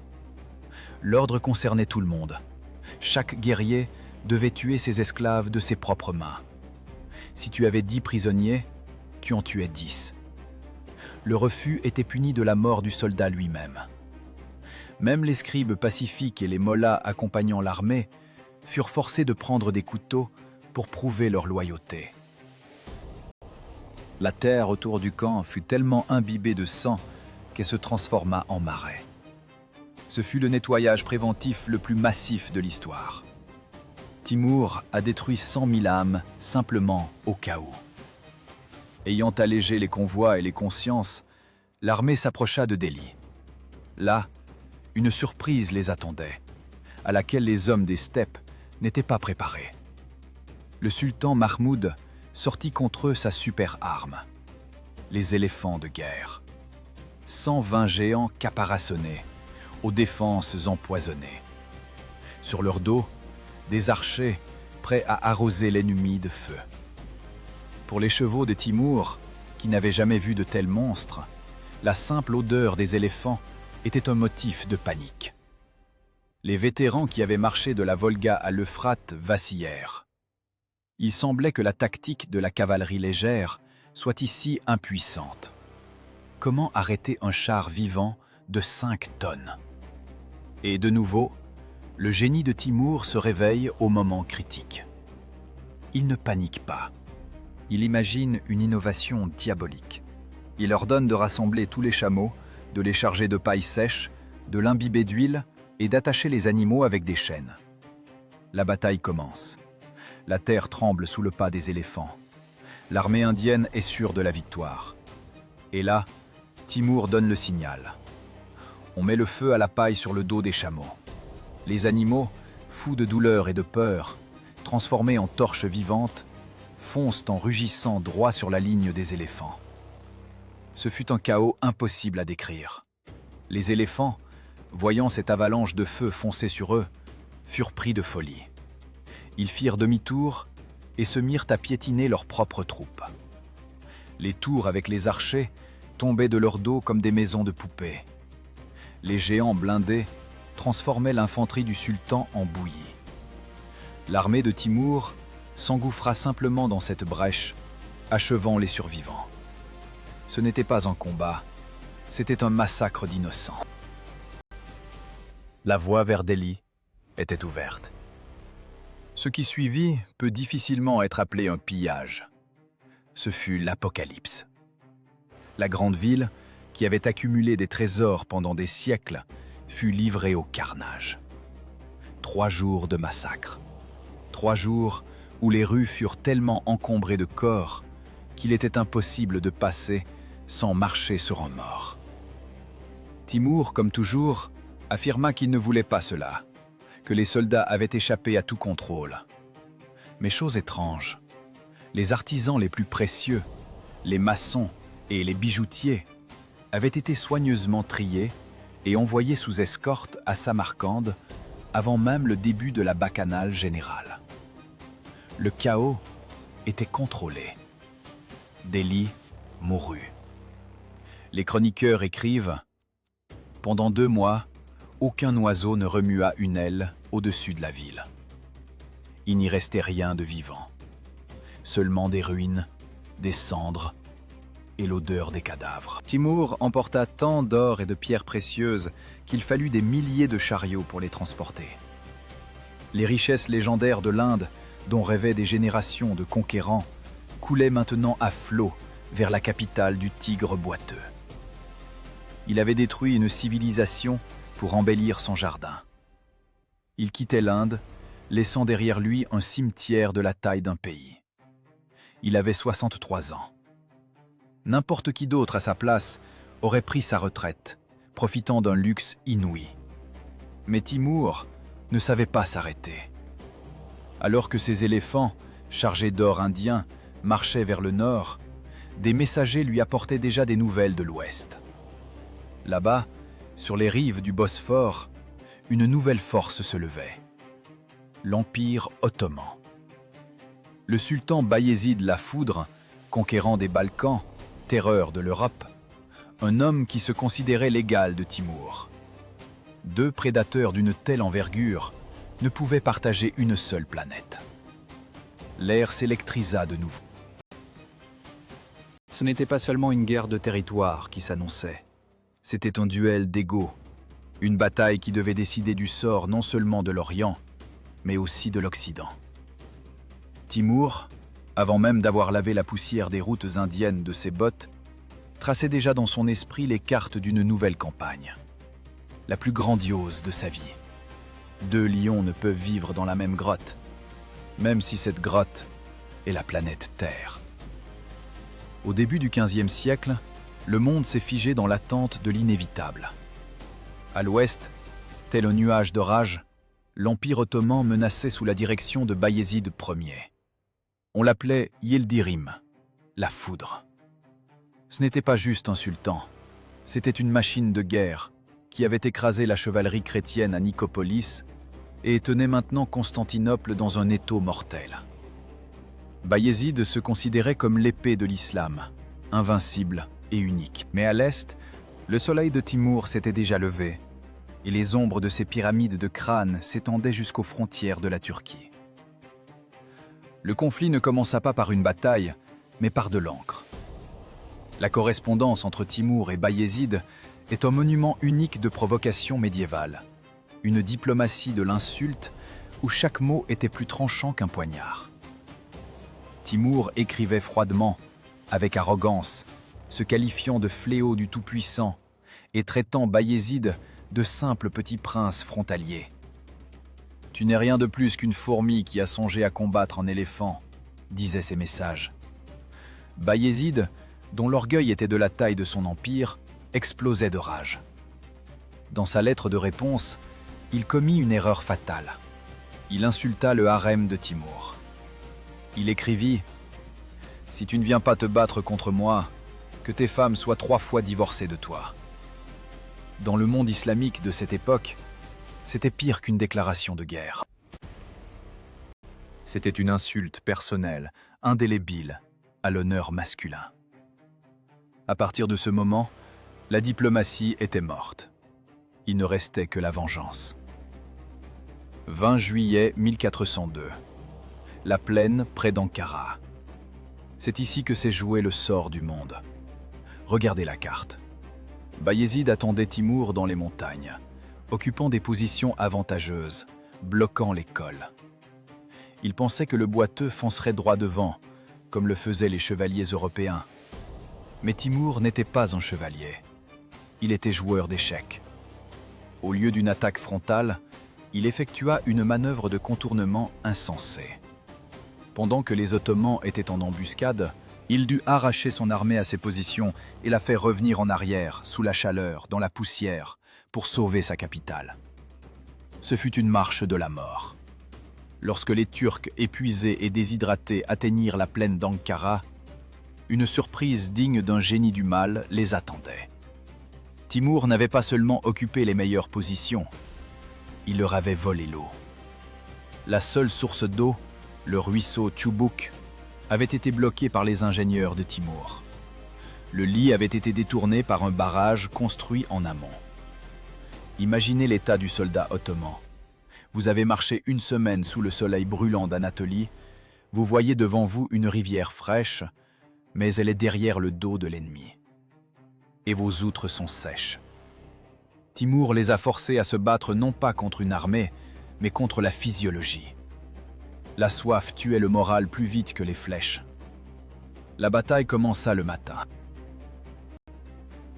Speaker 1: L'ordre concernait tout le monde. Chaque guerrier devait tuer ses esclaves de ses propres mains. Si tu avais 10 prisonniers, tu en tuais 10. Le refus était puni de la mort du soldat lui-même. Même les scribes pacifiques et les mollahs accompagnant l'armée furent forcés de prendre des couteaux pour prouver leur loyauté. La terre autour du camp fut tellement imbibée de sang qu'elle se transforma en marais. Ce fut le nettoyage préventif le plus massif de l'histoire. Timour a détruit 100 000 âmes simplement au cas où. Ayant allégé les convois et les consciences, l'armée s'approcha de Delhi. Là, une surprise les attendait, à laquelle les hommes des steppes n'étaient pas préparés. Le sultan Mahmoud sortit contre eux sa super arme, les éléphants de guerre. 120 géants caparaçonnés, aux défenses empoisonnées. Sur leur dos, des archers prêts à arroser l'ennemi de feu. Pour les chevaux de Timour, qui n'avaient jamais vu de tels monstres, la simple odeur des éléphants était un motif de panique. Les vétérans qui avaient marché de la Volga à l'Euphrate vacillèrent. Il semblait que la tactique de la cavalerie légère soit ici impuissante. Comment arrêter un char vivant de 5 tonnes? Et de nouveau, le génie de Timour se réveille au moment critique. Il ne panique pas. Il imagine une innovation diabolique. Il ordonne de rassembler tous les chameaux, de les charger de paille sèche, de l'imbiber d'huile et d'attacher les animaux avec des chaînes. La bataille commence. La terre tremble sous le pas des éléphants. L'armée indienne est sûre de la victoire. Et là, Timour donne le signal. On met le feu à la paille sur le dos des chameaux. Les animaux, fous de douleur et de peur, transformés en torches vivantes, foncent en rugissant droit sur la ligne des éléphants. Ce fut un chaos impossible à décrire. Les éléphants, voyant cette avalanche de feu foncer sur eux, furent pris de folie. Ils firent demi-tour et se mirent à piétiner leurs propres troupes. Les tours avec les archers tombaient de leur dos comme des maisons de poupées. Les géants blindés transformaient l'infanterie du sultan en bouillie. L'armée de Timour s'engouffra simplement dans cette brèche, achevant les survivants. Ce n'était pas un combat, c'était un massacre d'innocents. La voie vers Delhi était ouverte. Ce qui suivit peut difficilement être appelé un pillage. Ce fut l'apocalypse. La grande ville, qui avait accumulé des trésors pendant des siècles, fut livrée au carnage. 3 jours de massacre. 3 jours où les rues furent tellement encombrées de corps qu'il était impossible de passer sans marcher sur un mort. Timour, comme toujours, affirma qu'il ne voulait pas cela, que les soldats avaient échappé à tout contrôle. Mais chose étrange, les artisans les plus précieux, les maçons et les bijoutiers, avaient été soigneusement triés et envoyés sous escorte à Samarcande avant même le début de la bacchanale générale. Le chaos était contrôlé. Delhi mourut. Les chroniqueurs écrivent « Pendant 2 mois, aucun oiseau ne remua une aile au-dessus de la ville. Il n'y restait rien de vivant. Seulement des ruines, des cendres et l'odeur des cadavres. » Timour emporta tant d'or et de pierres précieuses qu'il fallut des milliers de chariots pour les transporter. Les richesses légendaires de l'Inde, dont rêvaient des générations de conquérants, coulaient maintenant à flot vers la capitale du tigre boiteux. Il avait détruit une civilisation pour embellir son jardin. Il quittait l'Inde, laissant derrière lui un cimetière de la taille d'un pays. Il avait 63 ans. N'importe qui d'autre à sa place aurait pris sa retraite, profitant d'un luxe inouï. Mais Timour ne savait pas s'arrêter. Alors que ses éléphants, chargés d'or indien, marchaient vers le nord, des messagers lui apportaient déjà des nouvelles de l'ouest. Là-bas, sur les rives du Bosphore, une nouvelle force se levait. L'Empire ottoman. Le sultan Bayezid la Foudre, conquérant des Balkans, terreur de l'Europe, un homme qui se considérait l'égal de Timour. 2 prédateurs d'une telle envergure ne pouvaient partager une seule planète. L'air s'électrisa de nouveau. Ce n'était pas seulement une guerre de territoire qui s'annonçait. C'était un duel d'ego, une bataille qui devait décider du sort non seulement de l'Orient, mais aussi de l'Occident. Timour, avant même d'avoir lavé la poussière des routes indiennes de ses bottes, traçait déjà dans son esprit les cartes d'une nouvelle campagne, la plus grandiose de sa vie. 2 lions ne peuvent vivre dans la même grotte, même si cette grotte est la planète Terre. Au début du XVe siècle, le monde s'est figé dans l'attente de l'inévitable. À l'ouest, tel un nuage d'orage, l'Empire ottoman menaçait sous la direction de Bayezid Ier. On l'appelait Yildirim, la foudre. Ce n'était pas juste un sultan, c'était une machine de guerre qui avait écrasé la chevalerie chrétienne à Nicopolis et tenait maintenant Constantinople dans un étau mortel. Bayezid se considérait comme l'épée de l'islam, invincible et unique. Mais à l'est, le soleil de Timour s'était déjà levé, et les ombres de ses pyramides de crânes s'étendaient jusqu'aux frontières de la Turquie. Le conflit ne commença pas par une bataille, mais par de l'encre. La correspondance entre Timour et Bayezid est un monument unique de provocation médiévale, une diplomatie de l'insulte où chaque mot était plus tranchant qu'un poignard. Timour écrivait froidement, avec arrogance, se qualifiant de fléau du Tout-Puissant et traitant Bayezid de simple petit prince frontalier. « Tu n'es rien de plus qu'une fourmi qui a songé à combattre un éléphant », disaient ces messages. Bayezid, dont l'orgueil était de la taille de son empire, explosait de rage. Dans sa lettre de réponse, il commit une erreur fatale. Il insulta le harem de Timour. Il écrivit « Si tu ne viens pas te battre contre moi, que tes femmes soient 3 fois divorcées de toi. » Dans le monde islamique de cette époque, c'était pire qu'une déclaration de guerre. C'était une insulte personnelle, indélébile, à l'honneur masculin. À partir de ce moment, la diplomatie était morte. Il ne restait que la vengeance. 20 juillet 1402. La plaine près d'Ankara. C'est ici que s'est joué le sort du monde. Regardez la carte. Bayezid attendait Timour dans les montagnes, occupant des positions avantageuses, bloquant les cols. Il pensait que le boiteux foncerait droit devant, comme le faisaient les chevaliers européens. Mais Timour n'était pas un chevalier. Il était joueur d'échecs. Au lieu d'une attaque frontale, il effectua une manœuvre de contournement insensée. Pendant que les Ottomans étaient en embuscade, il dut arracher son armée à ses positions et la faire revenir en arrière, sous la chaleur, dans la poussière, pour sauver sa capitale. Ce fut une marche de la mort. Lorsque les Turcs, épuisés et déshydratés, atteignirent la plaine d'Ankara, une surprise digne d'un génie du mal les attendait. Timour n'avait pas seulement occupé les meilleures positions, il leur avait volé l'eau. La seule source d'eau, le ruisseau Tchoubouk, avait été bloqué par les ingénieurs de Timour. Le lit avait été détourné par un barrage construit en amont. Imaginez l'état du soldat ottoman. Vous avez marché une semaine sous le soleil brûlant d'Anatolie, vous voyez devant vous une rivière fraîche, mais elle est derrière le dos de l'ennemi. Et vos outres sont sèches. Timour les a forcés à se battre non pas contre une armée, mais contre la physiologie. La soif tuait le moral plus vite que les flèches. La bataille commença le matin.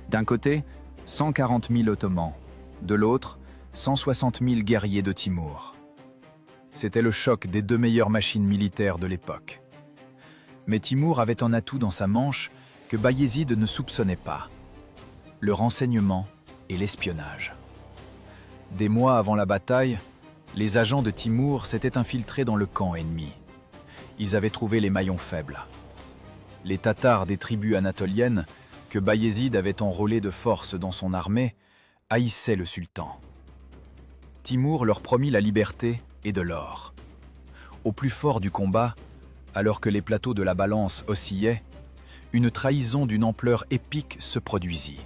Speaker 1: D'un côté, 140 000 Ottomans. De l'autre, 160 000 guerriers de Timour. C'était le choc des deux meilleures machines militaires de l'époque. Mais Timour avait un atout dans sa manche que Bayezid ne soupçonnait pas. Le renseignement et l'espionnage. Des mois avant la bataille, les agents de Timour s'étaient infiltrés dans le camp ennemi. Ils avaient trouvé les maillons faibles. Les Tatars des tribus anatoliennes, que Bayezid avait enrôlés de force dans son armée, haïssaient le sultan. Timour leur promit la liberté et de l'or. Au plus fort du combat, alors que les plateaux de la balance oscillaient, une trahison d'une ampleur épique se produisit.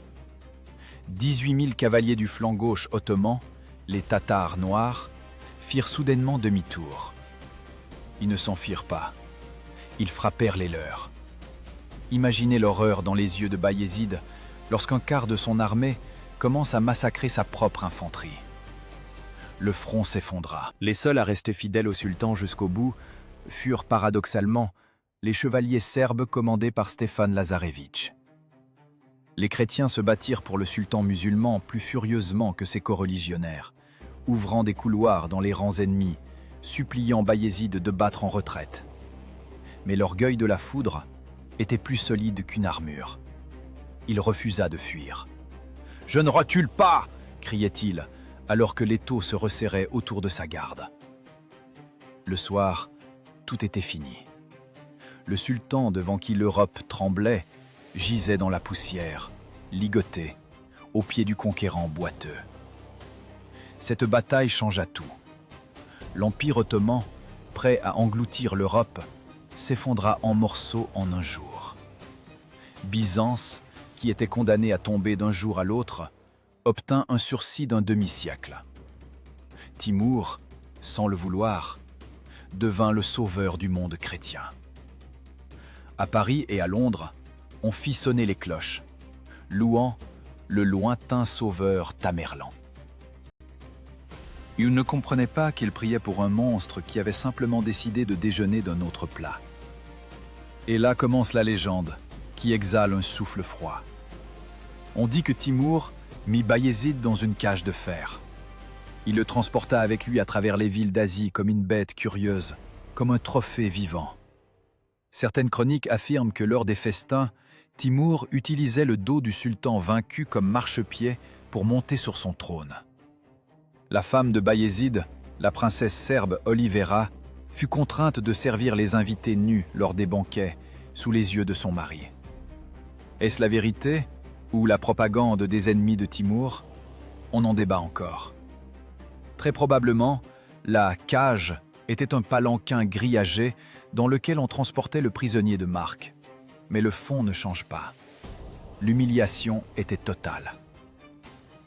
Speaker 1: 18 000 cavaliers du flanc gauche ottoman, les Tatars noirs, firent soudainement demi-tour. Ils ne s'enfuirent pas. Ils frappèrent les leurs. Imaginez l'horreur dans les yeux de Bayezid lorsqu'un quart de son armée commence à massacrer sa propre infanterie. Le front s'effondra. Les seuls à rester fidèles au sultan jusqu'au bout furent paradoxalement les chevaliers serbes commandés par Stefan Lazarević. Les chrétiens se battirent pour le sultan musulman plus furieusement que ses coreligionnaires, ouvrant des couloirs dans les rangs ennemis, suppliant Bayezid de battre en retraite. Mais l'orgueil de la foudre était plus solide qu'une armure. Il refusa de fuir. « Je ne recule pas !» criait-il, alors que l'étau se resserrait autour de sa garde. Le soir, tout était fini. Le sultan devant qui l'Europe tremblait gisait dans la poussière, ligoté, au pied du conquérant boiteux. Cette bataille changea tout. L'Empire ottoman, prêt à engloutir l'Europe, s'effondra en morceaux en un jour. Byzance, qui était condamné à tomber d'un jour à l'autre, obtint un sursis d'un demi-siècle. Timour, sans le vouloir, devint le sauveur du monde chrétien. À Paris et à Londres, on fit sonner les cloches, louant le lointain sauveur Tamerlan. Il ne comprenait pas qu'il priait pour un monstre qui avait simplement décidé de déjeuner d'un autre plat. Et là commence la légende, qui exhale un souffle froid. On dit que Timour mit Bayezid dans une cage de fer. Il le transporta avec lui à travers les villes d'Asie comme une bête curieuse, comme un trophée vivant. Certaines chroniques affirment que lors des festins, Timour utilisait le dos du sultan vaincu comme marchepied pour monter sur son trône. La femme de Bayezid, la princesse serbe Olivera, fut contrainte de servir les invités nus lors des banquets, sous les yeux de son mari. Est-ce la vérité ou la propagande des ennemis de Timour? On en débat encore. Très probablement, la cage était un palanquin grillagé dans lequel on transportait le prisonnier de marque. Mais le fond ne change pas. L'humiliation était totale.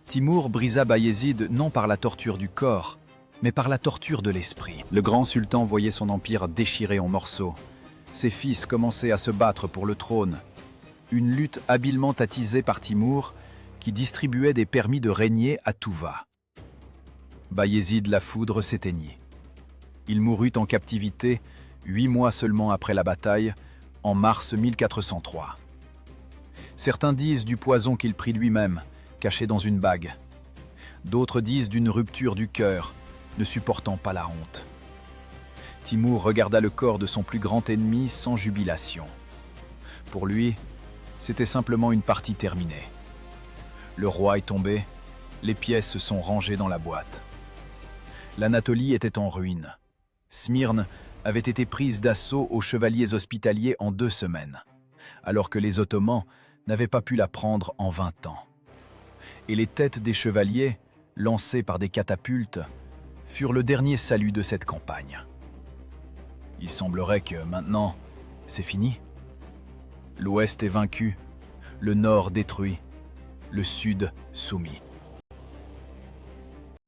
Speaker 1: Timour brisa Bayezid non par la torture du corps, mais par la torture de l'esprit. Le grand sultan voyait son empire déchiré en morceaux. Ses fils commençaient à se battre pour le trône. Une lutte habilement attisée par Timour, qui distribuait des permis de régner à tout va. Bayezid la foudre s'éteignit. Il mourut en captivité 8 mois seulement après la bataille, en mars 1403. Certains disent du poison qu'il prit lui-même, caché dans une bague. D'autres disent d'une rupture du cœur, ne supportant pas la honte. Timour regarda le corps de son plus grand ennemi sans jubilation. Pour lui, c'était simplement une partie terminée. Le roi est tombé, les pièces se sont rangées dans la boîte. L'Anatolie était en ruine. Smyrne avait été prise d'assaut aux chevaliers hospitaliers en 2 semaines, alors que les Ottomans n'avaient pas pu la prendre en 20 ans. Et les têtes des chevaliers, lancées par des catapultes, furent le dernier salut de cette campagne. Il semblerait que maintenant, c'est fini. L'Ouest est vaincu, le Nord détruit, le Sud soumis.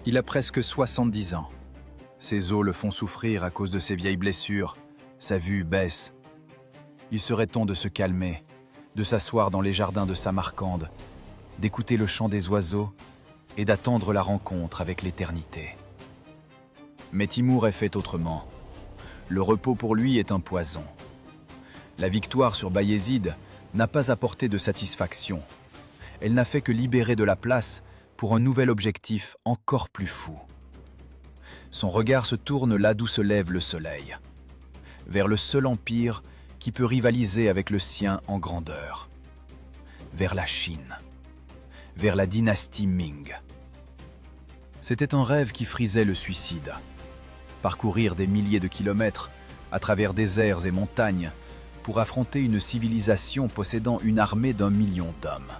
Speaker 1: Il a presque 70 ans. Ses os le font souffrir à cause de ses vieilles blessures, sa vue baisse. Il serait temps de se calmer, de s'asseoir dans les jardins de Samarcande, d'écouter le chant des oiseaux et d'attendre la rencontre avec l'éternité. Mais Timour est fait autrement. Le repos pour lui est un poison. La victoire sur Bayezid n'a pas apporté de satisfaction. Elle n'a fait que libérer de la place pour un nouvel objectif encore plus fou. Son regard se tourne là d'où se lève le soleil, vers le seul empire qui peut rivaliser avec le sien en grandeur, vers la Chine, vers la dynastie Ming. C'était un rêve qui frisait le suicide. Parcourir des milliers de kilomètres à travers déserts et montagnes pour affronter une civilisation possédant une armée d'1 million d'hommes.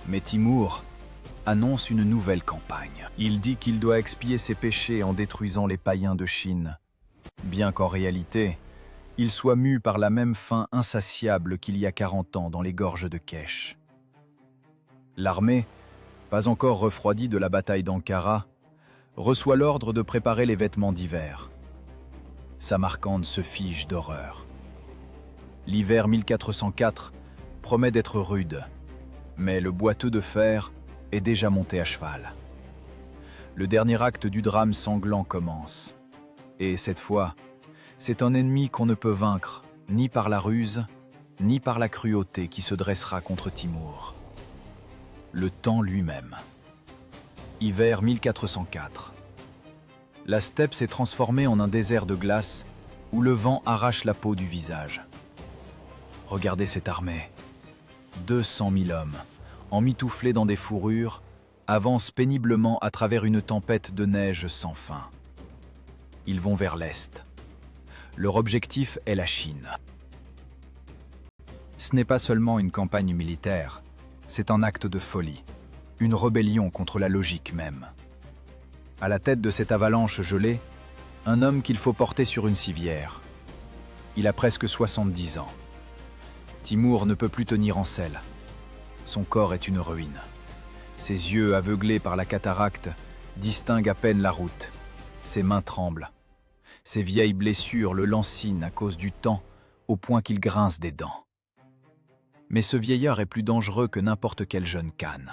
Speaker 1: Mais Timour annonce une nouvelle campagne. Il dit qu'il doit expier ses péchés en détruisant les païens de Chine, bien qu'en réalité, il soit mu par la même faim insatiable qu'il y a 40 ans dans les gorges de Kesh. L'armée, pas encore refroidie de la bataille d'Ankara, reçoit l'ordre de préparer les vêtements d'hiver. Samarcande se fige d'horreur. L'hiver 1404 promet d'être rude, mais le boiteux de fer est déjà monté à cheval. Le dernier acte du drame sanglant commence. Et cette fois, c'est un ennemi qu'on ne peut vaincre, ni par la ruse, ni par la cruauté qui se dressera contre Timour. Le temps lui-même. Hiver 1404. La steppe s'est transformée en un désert de glace où le vent arrache la peau du visage. Regardez cette armée. 200 000 hommes, emmitouflés dans des fourrures, avancent péniblement à travers une tempête de neige sans fin. Ils vont vers l'est. Leur objectif est la Chine. Ce n'est pas seulement une campagne militaire, c'est un acte de folie, une rébellion contre la logique même. À la tête de cette avalanche gelée, un homme qu'il faut porter sur une civière. Il a presque 70 ans. Timour ne peut plus tenir en selle. Son corps est une ruine. Ses yeux, aveuglés par la cataracte, distinguent à peine la route. Ses mains tremblent. Ses vieilles blessures le lancinent à cause du temps, au point qu'il grince des dents. Mais ce vieillard est plus dangereux que n'importe quel jeune Khan.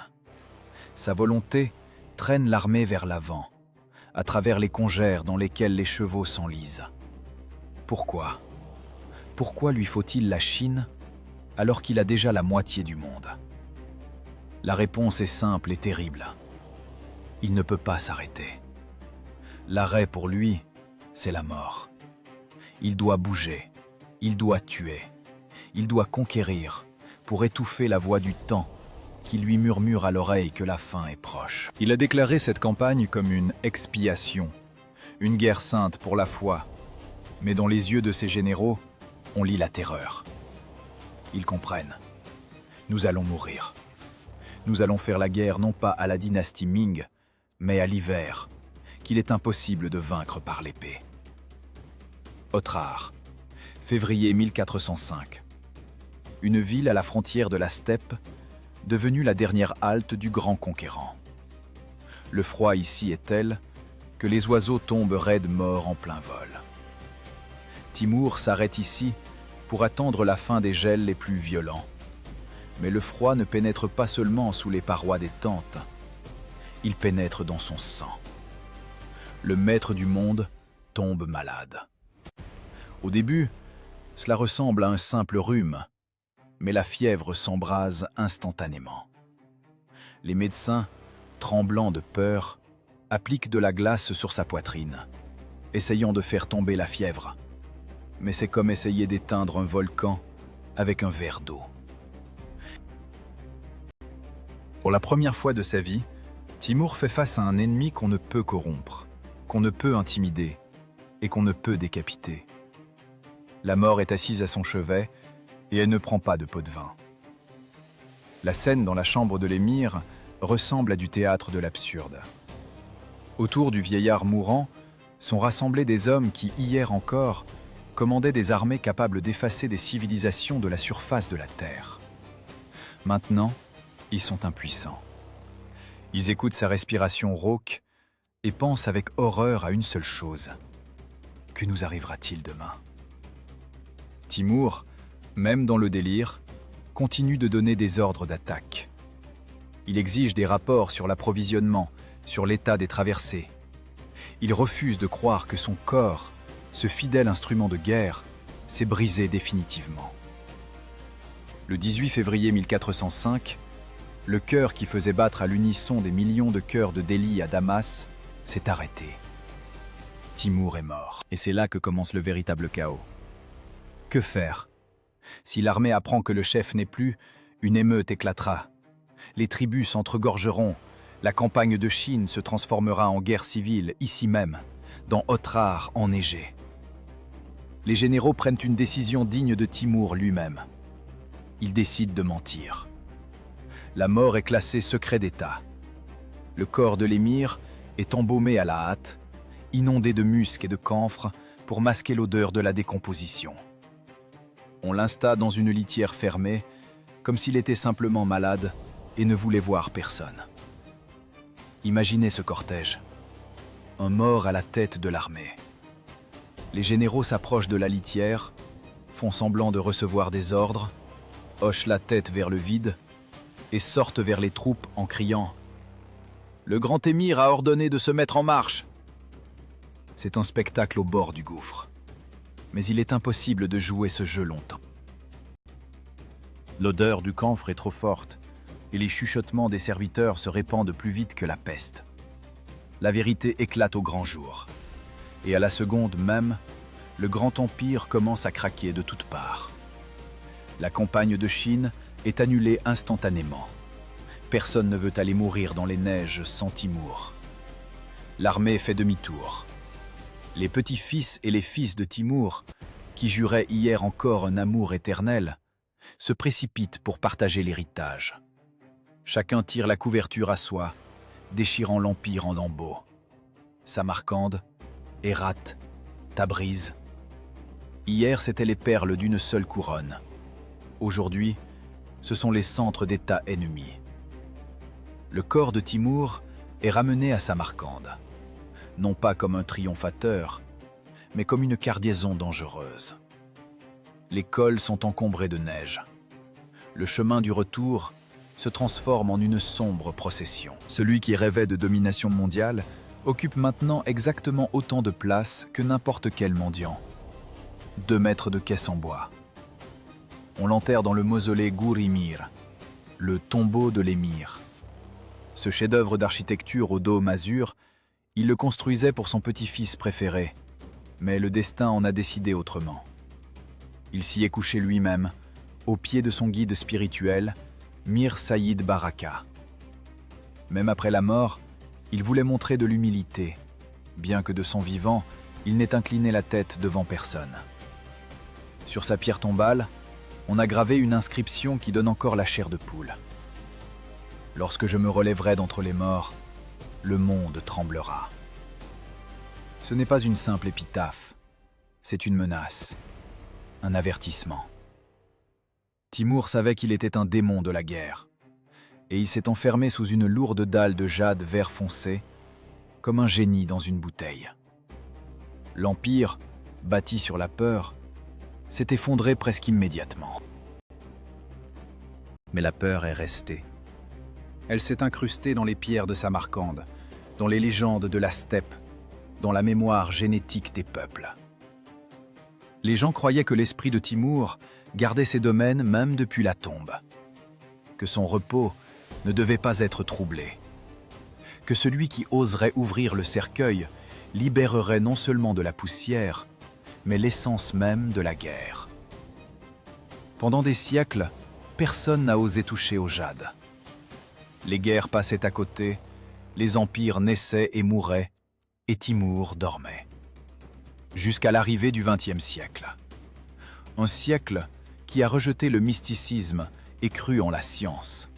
Speaker 1: Sa volonté traîne l'armée vers l'avant, à travers les congères dans lesquels les chevaux s'enlisent. Pourquoi? Pourquoi lui faut-il la Chine alors qu'il a déjà la moitié du monde? La réponse est simple et terrible. Il ne peut pas s'arrêter. L'arrêt pour lui, c'est la mort. Il doit bouger, il doit tuer, il doit conquérir pour étouffer la voix du temps qui lui murmure à l'oreille que la fin est proche. Il a déclaré cette campagne comme une expiation, une guerre sainte pour la foi, mais dans les yeux de ses généraux, on lit la terreur. Ils comprennent. Nous allons mourir. Nous allons faire la guerre non pas à la dynastie Ming, mais à l'hiver, qu'il est impossible de vaincre par l'épée. Otrar, février 1405. Une ville à la frontière de la steppe, devenue la dernière halte du grand conquérant. Le froid ici est tel que les oiseaux tombent raides morts en plein vol. Timur s'arrête ici pour attendre la fin des gels les plus violents. Mais le froid ne pénètre pas seulement sous les parois des tentes, il pénètre dans son sang. Le maître du monde tombe malade. Au début, cela ressemble à un simple rhume, mais la fièvre s'embrase instantanément. Les médecins, tremblants de peur, appliquent de la glace sur sa poitrine, essayant de faire tomber la fièvre. Mais c'est comme essayer d'éteindre un volcan avec un verre d'eau. Pour la première fois de sa vie, Timur fait face à un ennemi qu'on ne peut corrompre, qu'on ne peut intimider et qu'on ne peut décapiter. La mort est assise à son chevet et elle ne prend pas de pot de vin. La scène dans la chambre de l'émir ressemble à du théâtre de l'absurde. Autour du vieillard mourant sont rassemblés des hommes qui, hier encore, commandaient des armées capables d'effacer des civilisations de la surface de la Terre. Maintenant, ils sont impuissants. Ils écoutent sa respiration rauque et pensent avec horreur à une seule chose. Que nous arrivera-t-il demain? Timur, même dans le délire, continue de donner des ordres d'attaque. Il exige des rapports sur l'approvisionnement, sur l'état des traversées. Il refuse de croire que son corps, ce fidèle instrument de guerre, s'est brisé définitivement. Le 18 février 1405, le cœur qui faisait battre à l'unisson des millions de cœurs de Delhi à Damas s'est arrêté. Timur est mort. Et c'est là que commence le véritable chaos. Que faire? Si l'armée apprend que le chef n'est plus, une émeute éclatera. Les tribus s'entregorgeront. La campagne de Chine se transformera en guerre civile, ici même, dans Otrar enneigé. Les généraux prennent une décision digne de Timur lui-même. Ils décident de mentir. La mort est classée secret d'État. Le corps de l'émir est embaumé à la hâte, inondé de musc et de camphre pour masquer l'odeur de la décomposition. On l'installe dans une litière fermée, comme s'il était simplement malade et ne voulait voir personne. Imaginez ce cortège. Un mort à la tête de l'armée. Les généraux s'approchent de la litière, font semblant de recevoir des ordres, hochent la tête vers le vide et sortent vers les troupes en criant « Le grand émir a ordonné de se mettre en marche !» C'est un spectacle au bord du gouffre. Mais il est impossible de jouer ce jeu longtemps. L'odeur du camphre est trop forte et les chuchotements des serviteurs se répandent plus vite que la peste. La vérité éclate au grand jour. Et à la seconde même, le grand empire commence à craquer de toutes parts. La campagne de Chine est annulée instantanément. Personne ne veut aller mourir dans les neiges sans Timur. L'armée fait demi-tour. Les petits-fils et les fils de Timur, qui juraient hier encore un amour éternel, se précipitent pour partager l'héritage. Chacun tire la couverture à soi, déchirant l'empire en lambeaux. Samarcande, Hérat, Tabriz. Hier, c'étaient les perles d'une seule couronne. Aujourd'hui, ce sont les centres d'État ennemis. Le corps de Timur est ramené à Samarcande, non pas comme un triomphateur, mais comme une cargaison dangereuse. Les cols sont encombrés de neige. Le chemin du retour se transforme en une sombre procession. Celui qui rêvait de domination mondiale occupe maintenant exactement autant de place que n'importe quel mendiant. 2 mètres de caisse en bois. On l'enterre dans le mausolée Gourimir, le tombeau de l'émir. Ce chef-d'œuvre d'architecture au dôme azur, il le construisait pour son petit-fils préféré, mais le destin en a décidé autrement. Il s'y est couché lui-même, au pied de son guide spirituel, Mir Saïd Baraka. Même après la mort, il voulait montrer de l'humilité, bien que de son vivant, il n'ait incliné la tête devant personne. Sur sa pierre tombale, on a gravé une inscription qui donne encore la chair de poule. Lorsque je me relèverai d'entre les morts, le monde tremblera. Ce n'est pas une simple épitaphe, c'est une menace, un avertissement. Timur savait qu'il était un démon de la guerre, et il s'est enfermé sous une lourde dalle de jade vert foncé, comme un génie dans une bouteille. L'Empire, bâti sur la peur, s'est effondré presque immédiatement. Mais la peur est restée. Elle s'est incrustée dans les pierres de Samarcande, dans les légendes de la steppe, dans la mémoire génétique des peuples. Les gens croyaient que l'esprit de Timur gardait ses domaines même depuis la tombe, que son repos ne devait pas être troublé, que celui qui oserait ouvrir le cercueil libérerait non seulement de la poussière, mais l'essence même de la guerre. Pendant des siècles, personne n'a osé toucher au jade. Les guerres passaient à côté, les empires naissaient et mouraient, et Timur dormait. Jusqu'à l'arrivée du XXe siècle. Un siècle qui a rejeté le mysticisme et cru en la science.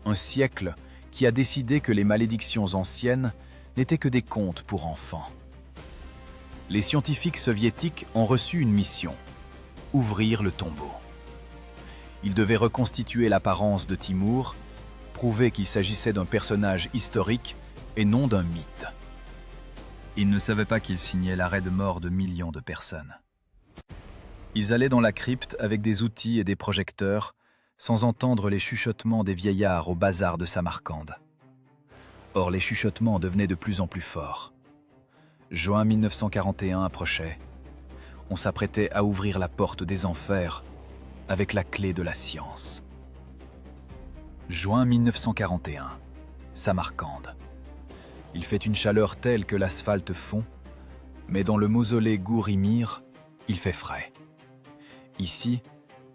Speaker 1: Un siècle qui a décidé que les malédictions anciennes n'étaient que des contes pour enfants. Les scientifiques soviétiques ont reçu une mission, ouvrir le tombeau. Ils devaient reconstituer l'apparence de Timur, prouver qu'il s'agissait d'un personnage historique et non d'un mythe. Ils ne savaient pas qu'ils signaient l'arrêt de mort de millions de personnes. Ils allaient dans la crypte avec des outils et des projecteurs, sans entendre les chuchotements des vieillards au bazar de Samarcande. Or, les chuchotements devenaient de plus en plus forts. Juin 1941 approchait. On s'apprêtait à ouvrir la porte des enfers avec la clé de la science. Juin 1941, Samarcande. Il fait une chaleur telle que l'asphalte fond, mais dans le mausolée Gourimir, il fait frais. Ici,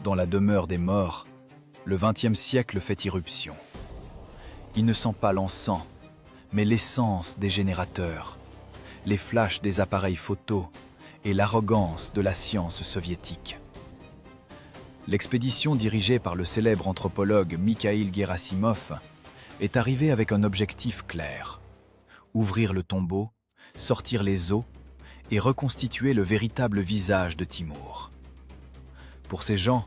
Speaker 1: dans la demeure des morts, le XXe siècle fait irruption. Il ne sent pas l'encens, mais l'essence des générateurs, les flashs des appareils photo et l'arrogance de la science soviétique. L'expédition dirigée par le célèbre anthropologue Mikhail Gerasimov est arrivée avec un objectif clair: ouvrir le tombeau, sortir les os et reconstituer le véritable visage de Timur. Pour ces gens,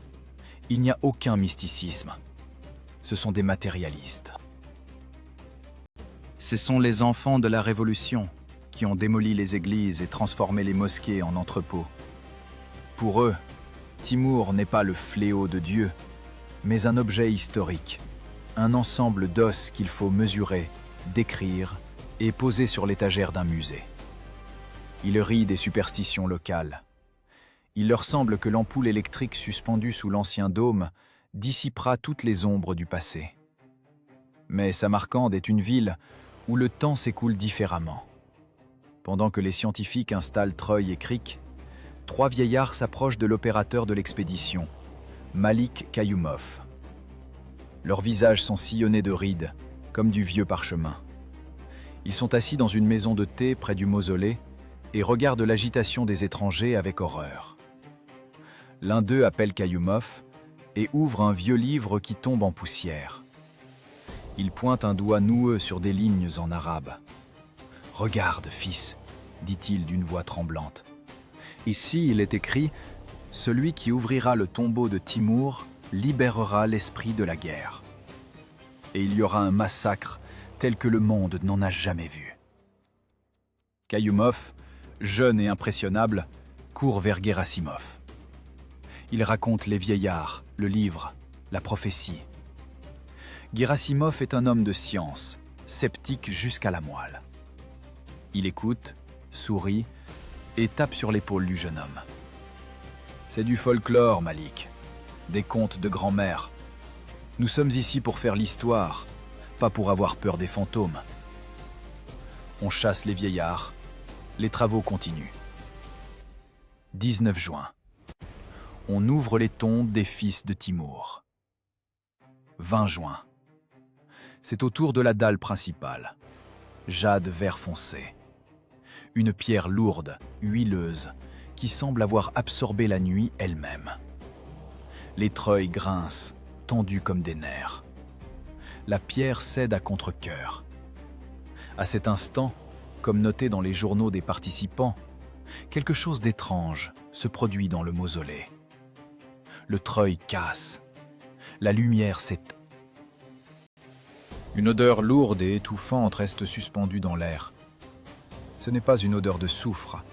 Speaker 1: il n'y a aucun mysticisme. Ce sont des matérialistes. Ce sont les enfants de la Révolution qui ont démoli les églises et transformé les mosquées en entrepôts. Pour eux, Timur n'est pas le fléau de Dieu, mais un objet historique, un ensemble d'os qu'il faut mesurer, décrire et poser sur l'étagère d'un musée. Il rit des superstitions locales. Il leur semble que l'ampoule électrique suspendue sous l'ancien dôme dissipera toutes les ombres du passé. Mais Samarcande est une ville où le temps s'écoule différemment. Pendant que les scientifiques installent treuil et cric, 3 vieillards s'approchent de l'opérateur de l'expédition, Malik Kayumov. Leurs visages sont sillonnés de rides, comme du vieux parchemin. Ils sont assis dans une maison de thé près du mausolée et regardent l'agitation des étrangers avec horreur. L'un d'eux appelle Kayumov et ouvre un vieux livre qui tombe en poussière. Il pointe un doigt noueux sur des lignes en arabe. « Regarde, fils, dit-il d'une voix tremblante. Ici, il est écrit « Celui qui ouvrira le tombeau de Timur libérera l'esprit de la guerre. » Et il y aura un massacre tel que le monde n'en a jamais vu. Kayumov, jeune et impressionnable, court vers Gerasimov. Il raconte les vieillards, le livre, la prophétie. Gerasimov est un homme de science, sceptique jusqu'à la moelle. Il écoute, sourit et tape sur l'épaule du jeune homme. C'est du folklore, Malik, des contes de grand-mère. Nous sommes ici pour faire l'histoire, pas pour avoir peur des fantômes. On chasse les vieillards, les travaux continuent. 19 juin. On ouvre les tombes des fils de Timur. 20 juin. C'est au tour de la dalle principale. Jade vert foncé. Une pierre lourde, huileuse, qui semble avoir absorbé la nuit elle-même. Les treuils grincent, tendus comme des nerfs. La pierre cède à contre-cœur. À cet instant, comme noté dans les journaux des participants, quelque chose d'étrange se produit dans le mausolée. Le treuil casse. La lumière s'éteint. Une odeur lourde et étouffante reste suspendue dans l'air, Ce n'est pas une odeur de soufre,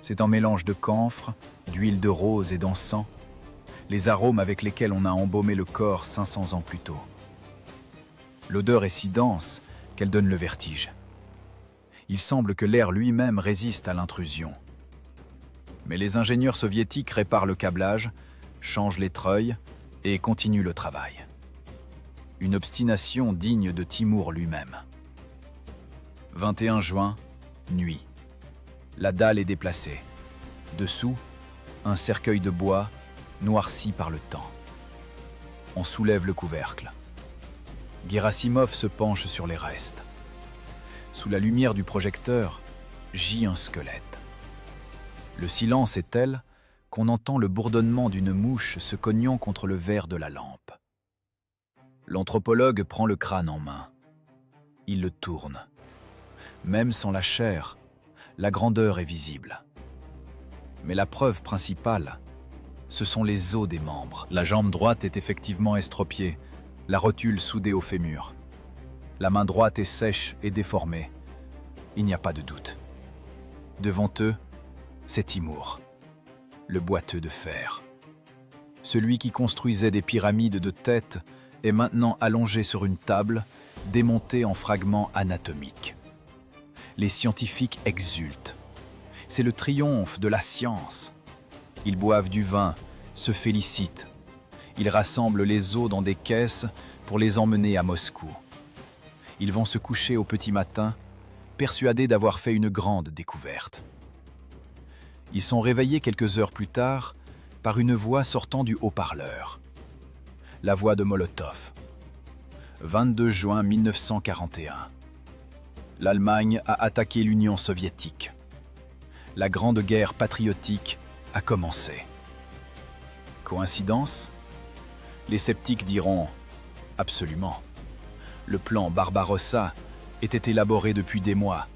Speaker 1: c'est un mélange de camphre, d'huile de rose et d'encens, les arômes avec lesquels on a embaumé le corps 500 ans plus tôt. L'odeur est si dense qu'elle donne le vertige. Il semble que l'air lui-même résiste à l'intrusion. Mais les ingénieurs soviétiques réparent le câblage, changent les treuils et continuent le travail. Une obstination digne de Timur lui-même. 21 juin, nuit. La dalle est déplacée. Dessous, un cercueil de bois noirci par le temps. On soulève le couvercle. Gerasimov se penche sur les restes. Sous la lumière du projecteur, gît un squelette. Le silence est tel qu'on entend le bourdonnement d'une mouche se cognant contre le verre de la lampe. L'anthropologue prend le crâne en main. Il le tourne. Même sans la chair, la grandeur est visible. Mais la preuve principale, ce sont les os des membres. La jambe droite est effectivement estropiée, la rotule soudée au fémur. La main droite est sèche et déformée. Il n'y a pas de doute. Devant eux, c'est Timur, le boiteux de fer. Celui qui construisait des pyramides de têtes est maintenant allongé sur une table, démontée en fragments anatomiques. Les scientifiques exultent. C'est le triomphe de la science. Ils boivent du vin, se félicitent. Ils rassemblent les os dans des caisses pour les emmener à Moscou. Ils vont se coucher au petit matin, persuadés d'avoir fait une grande découverte. Ils sont réveillés quelques heures plus tard par une voix sortant du haut-parleur. La voix de Molotov. 22 juin 1941. L'Allemagne a attaqué l'Union soviétique. La grande guerre patriotique a commencé. Coïncidence ? Les sceptiques diront « Absolument ». Le plan Barbarossa était élaboré depuis des mois.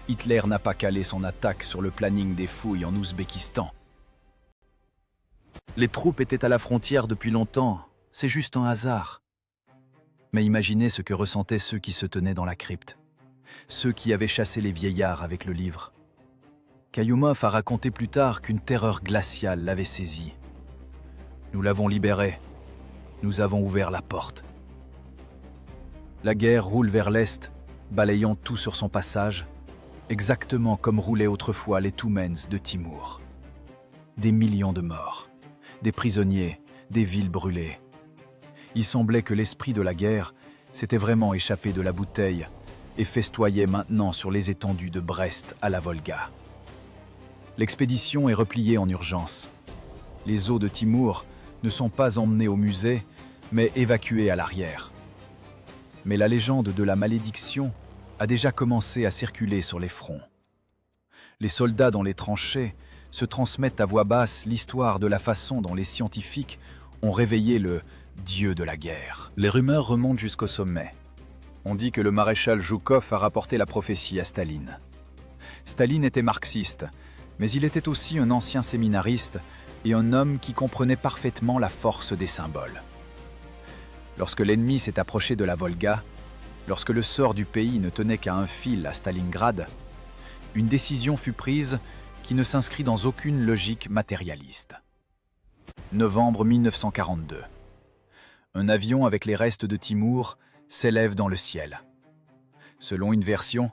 Speaker 1: Hitler n'a pas calé son attaque sur le planning des fouilles en Ouzbékistan. Les troupes étaient à la frontière depuis longtemps, c'est juste un hasard. Mais imaginez ce que ressentaient ceux qui se tenaient dans la crypte, ceux qui avaient chassé les vieillards avec le livre. Kayumov a raconté plus tard qu'une terreur glaciale l'avait saisi. Nous l'avons libéré, nous avons ouvert la porte. La guerre roule vers l'est, balayant tout sur son passage, exactement comme roulaient autrefois les Toumens de Timur. Des millions de morts, des prisonniers, des villes brûlées. Il semblait que l'esprit de la guerre s'était vraiment échappé de la bouteille et festoyait maintenant sur les étendues de Brest à la Volga. L'expédition est repliée en urgence. Les os de Timur ne sont pas emmenés au musée, mais évacués à l'arrière. Mais la légende de la malédiction a déjà commencé à circuler sur les fronts. Les soldats dans les tranchées se transmettent à voix basse l'histoire de la façon dont les scientifiques ont réveillé le dieu de la guerre. Les rumeurs remontent jusqu'au sommet. On dit que le maréchal Joukov a rapporté la prophétie à Staline. Staline était marxiste, mais il était aussi un ancien séminariste et un homme qui comprenait parfaitement la force des symboles. Lorsque l'ennemi s'est approché de la Volga, lorsque le sort du pays ne tenait qu'à un fil à Stalingrad, une décision fut prise qui ne s'inscrit dans aucune logique matérialiste. Novembre 1942. Un avion avec les restes de Timur s'élève dans le ciel. Selon une version,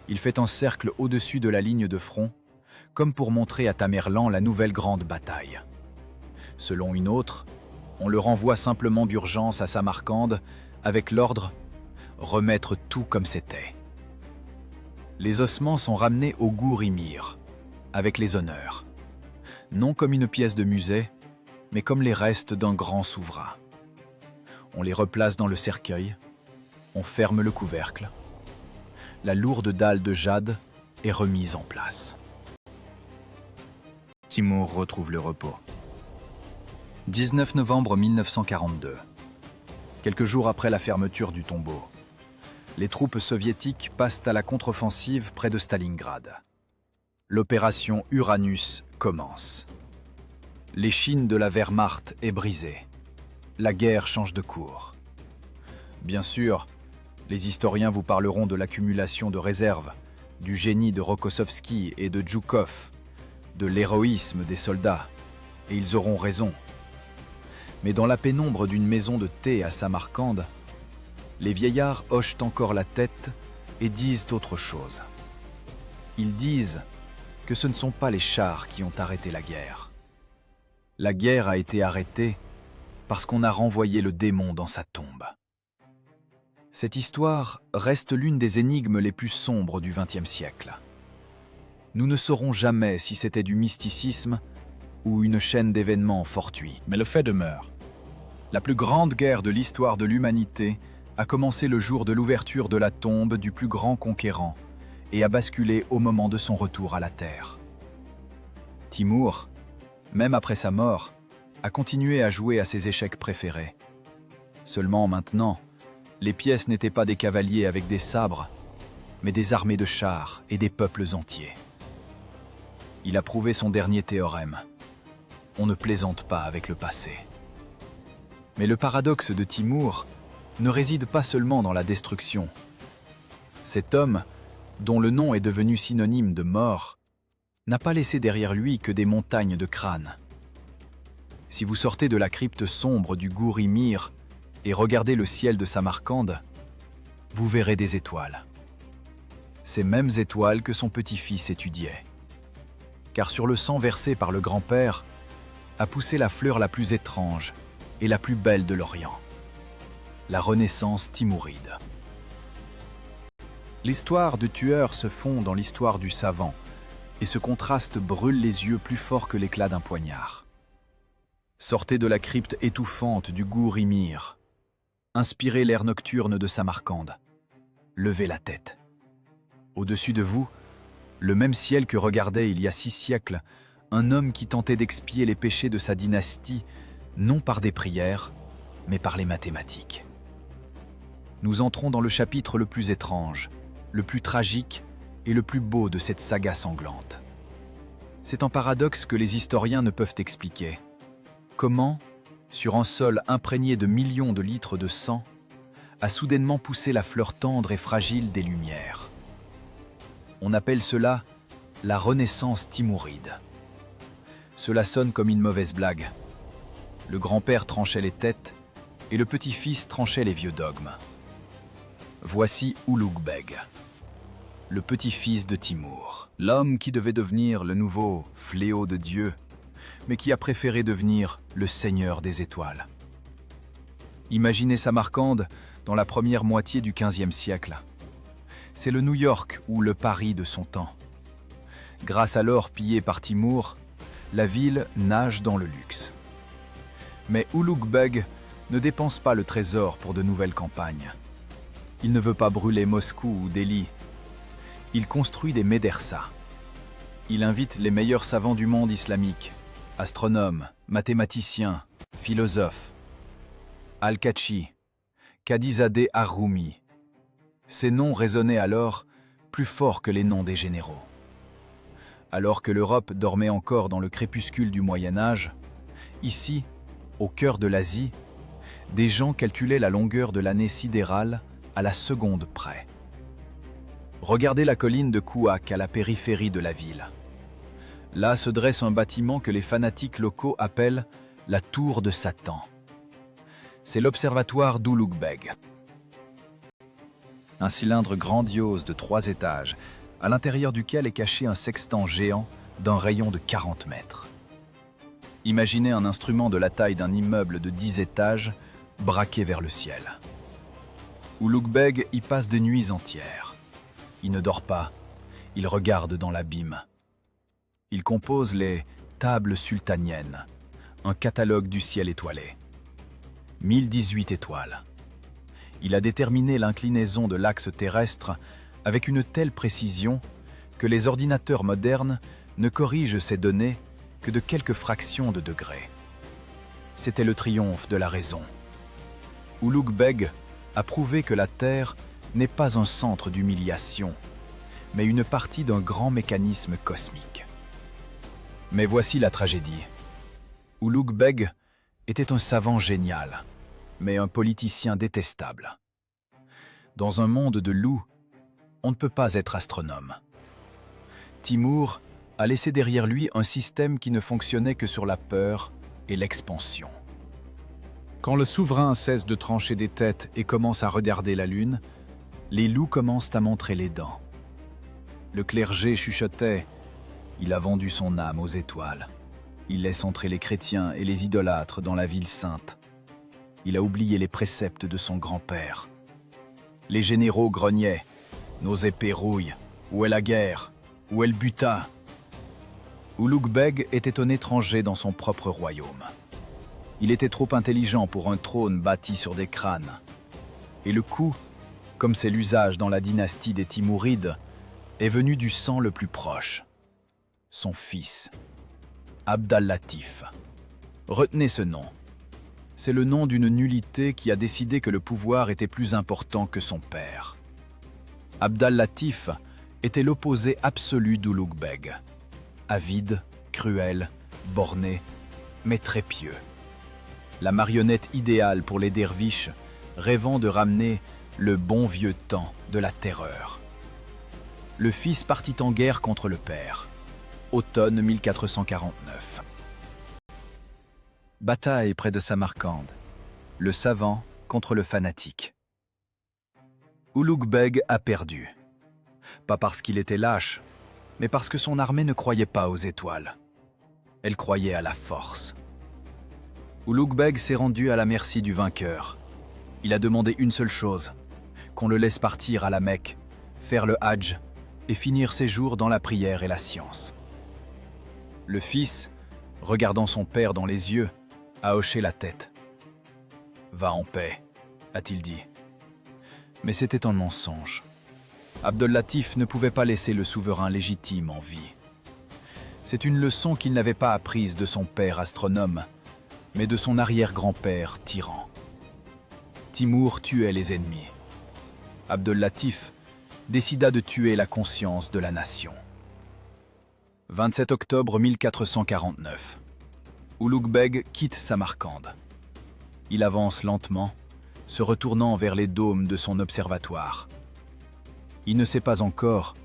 Speaker 1: il fait un cercle au-dessus de la ligne de front, comme pour montrer à Tamerlan la nouvelle grande bataille. Selon une autre, on le renvoie simplement d'urgence à Samarcande avec l'ordre « remettre tout comme c'était ». Les ossements sont ramenés au Gourimir, avec les honneurs. Non comme une pièce de musée, mais comme les restes d'un grand souverain. On les replace dans le cercueil, on ferme le couvercle. La lourde dalle de jade est remise en place. Timur retrouve le repos. 19 novembre 1942. Quelques jours après la fermeture du tombeau, les troupes soviétiques passent à la contre-offensive près de Stalingrad. L'opération Uranus commence. L'échine de la Wehrmacht est brisée. La guerre change de cours. Bien sûr, les historiens vous parleront de l'accumulation de réserves, du génie de Rokossovski et de Djoukov, de l'héroïsme des soldats, et ils auront raison. Mais dans la pénombre d'une maison de thé à Samarcande, les vieillards hochent encore la tête et disent autre chose. Ils disent que ce ne sont pas les chars qui ont arrêté la guerre. La guerre a été arrêtée parce qu'on a renvoyé le démon dans sa tombe. Cette histoire reste l'une des énigmes les plus sombres du XXe siècle. Nous ne saurons jamais si c'était du mysticisme ou une chaîne d'événements fortuits. Mais le fait demeure. La plus grande guerre de l'histoire de l'humanité a commencé le jour de l'ouverture de la tombe du plus grand conquérant et a basculé au moment de son retour à la Terre. Timour, même après sa mort, a continué à jouer à ses échecs préférés. Seulement maintenant, les pièces n'étaient pas des cavaliers avec des sabres, mais des armées de chars et des peuples entiers. Il a prouvé son dernier théorème. On ne plaisante pas avec le passé. Mais le paradoxe de Timour ne réside pas seulement dans la destruction. Cet homme, dont le nom est devenu synonyme de mort, n'a pas laissé derrière lui que des montagnes de crânes. Si vous sortez de la crypte sombre du Gour-i-Mir et regardez le ciel de Samarcande, vous verrez des étoiles. Ces mêmes étoiles que son petit-fils étudiait. Car sur le sang versé par le grand-père a poussé la fleur la plus étrange et la plus belle de l'Orient, la Renaissance timouride. L'histoire du tueur se fond dans l'histoire du savant, et ce contraste brûle les yeux plus fort que l'éclat d'un poignard. Sortez de la crypte étouffante du Gour-i-Mir, inspirez l'air nocturne de Samarcande, levez la tête. Au-dessus de vous, le même ciel que regardait il y a 6 siècles un homme qui tentait d'expier les péchés de sa dynastie, non par des prières, mais par les mathématiques. Nous entrons dans le chapitre le plus étrange, le plus tragique et le plus beau de cette saga sanglante. C'est un paradoxe que les historiens ne peuvent expliquer. Comment, sur un sol imprégné de millions de litres de sang, a soudainement poussé la fleur tendre et fragile des Lumières? On appelle cela la Renaissance timouride. Cela sonne comme une mauvaise blague. Le grand-père tranchait les têtes et le petit-fils tranchait les vieux dogmes. Voici Ulugh Beg, le petit-fils de Timour, l'homme qui devait devenir le nouveau fléau de Dieu, mais qui a préféré devenir le seigneur des étoiles. Imaginez Samarcande dans la première moitié du XVe siècle. C'est le New York ou le Paris de son temps. Grâce à l'or pillé par Timour, la ville nage dans le luxe. Mais Ulugh Beg ne dépense pas le trésor pour de nouvelles campagnes. Il ne veut pas brûler Moscou ou Delhi. Il construit des médersas. Il invite les meilleurs savants du monde islamique, astronomes, mathématiciens, philosophes. Al-Kachi, Kadizadeh Ar-Rumi. Ces noms résonnaient alors plus fort que les noms des généraux. Alors que l'Europe dormait encore dans le crépuscule du Moyen-Âge, ici, au cœur de l'Asie, des gens calculaient la longueur de l'année sidérale à la seconde près. Regardez la colline de Kouak à la périphérie de la ville. Là se dresse un bâtiment que les fanatiques locaux appellent la Tour de Satan. C'est l'observatoire d'Ulugh Beg. Un cylindre grandiose de 3 étages, à l'intérieur duquel est caché un sextant géant d'un rayon de 40 mètres. Imaginez un instrument de la taille d'un immeuble de 10 étages, braqué vers le ciel. Ulugh Beg y passe des nuits entières. Il ne dort pas, il regarde dans l'abîme. Il compose les tables sultaniennes, un catalogue du ciel étoilé. 1018 étoiles. Il a déterminé l'inclinaison de l'axe terrestre avec une telle précision que les ordinateurs modernes ne corrigent ces données que de quelques fractions de degrés. C'était le triomphe de la raison. Ulugh Beg a prouvé que la Terre n'est pas un centre d'humiliation, mais une partie d'un grand mécanisme cosmique. Mais voici la tragédie. Ulugh Beg était un savant génial, mais un politicien détestable. Dans un monde de loups, on ne peut pas être astronome. Timur a laissé derrière lui un système qui ne fonctionnait que sur la peur et l'expansion. Quand le souverain cesse de trancher des têtes et commence à regarder la lune, les loups commencent à montrer les dents. Le clergé chuchotait « Il a vendu son âme aux étoiles. Il laisse entrer les chrétiens et les idolâtres dans la ville sainte. Il a oublié les préceptes de son grand-père. » Les généraux grognaient « Nos épées rouillent. Où est la guerre? Où est le butin ?» Ulugh Beg était un étranger dans son propre royaume. Il était trop intelligent pour un trône bâti sur des crânes. Et le coup, comme c'est l'usage dans la dynastie des Timourides, est venu du sang le plus proche. Son fils, Abd al-Latif. Retenez ce nom. C'est le nom d'une nullité qui a décidé que le pouvoir était plus important que son père. Abd al-Latif était l'opposé absolu d'Ulugh Beg. Avide, cruel, borné, mais très pieux. La marionnette idéale pour les derviches, rêvant de ramener le bon vieux temps de la terreur. Le fils partit en guerre contre le père. Automne 1449. Bataille près de Samarcande. Le savant contre le fanatique. Ulugh Beg a perdu. Pas parce qu'il était lâche, mais parce que son armée ne croyait pas aux étoiles. Elle croyait à la force. Ulugh Beg s'est rendu à la merci du vainqueur. Il a demandé une seule chose, qu'on le laisse partir à la Mecque, faire le Hajj et finir ses jours dans la prière et la science. Le fils, regardant son père dans les yeux, a hoché la tête. « Va en paix », a-t-il dit. Mais c'était un mensonge. Abd al-Latif ne pouvait pas laisser le souverain légitime en vie. C'est une leçon qu'il n'avait pas apprise de son père astronome, mais de son arrière-grand-père tyran. Timur tuait les ennemis. Abd al-Latif décida de tuer la conscience de la nation. 27 octobre 1449. Ulugh Beg quitte Samarcande. Il avance lentement, se retournant vers les dômes de son observatoire. Il ne sait pas encore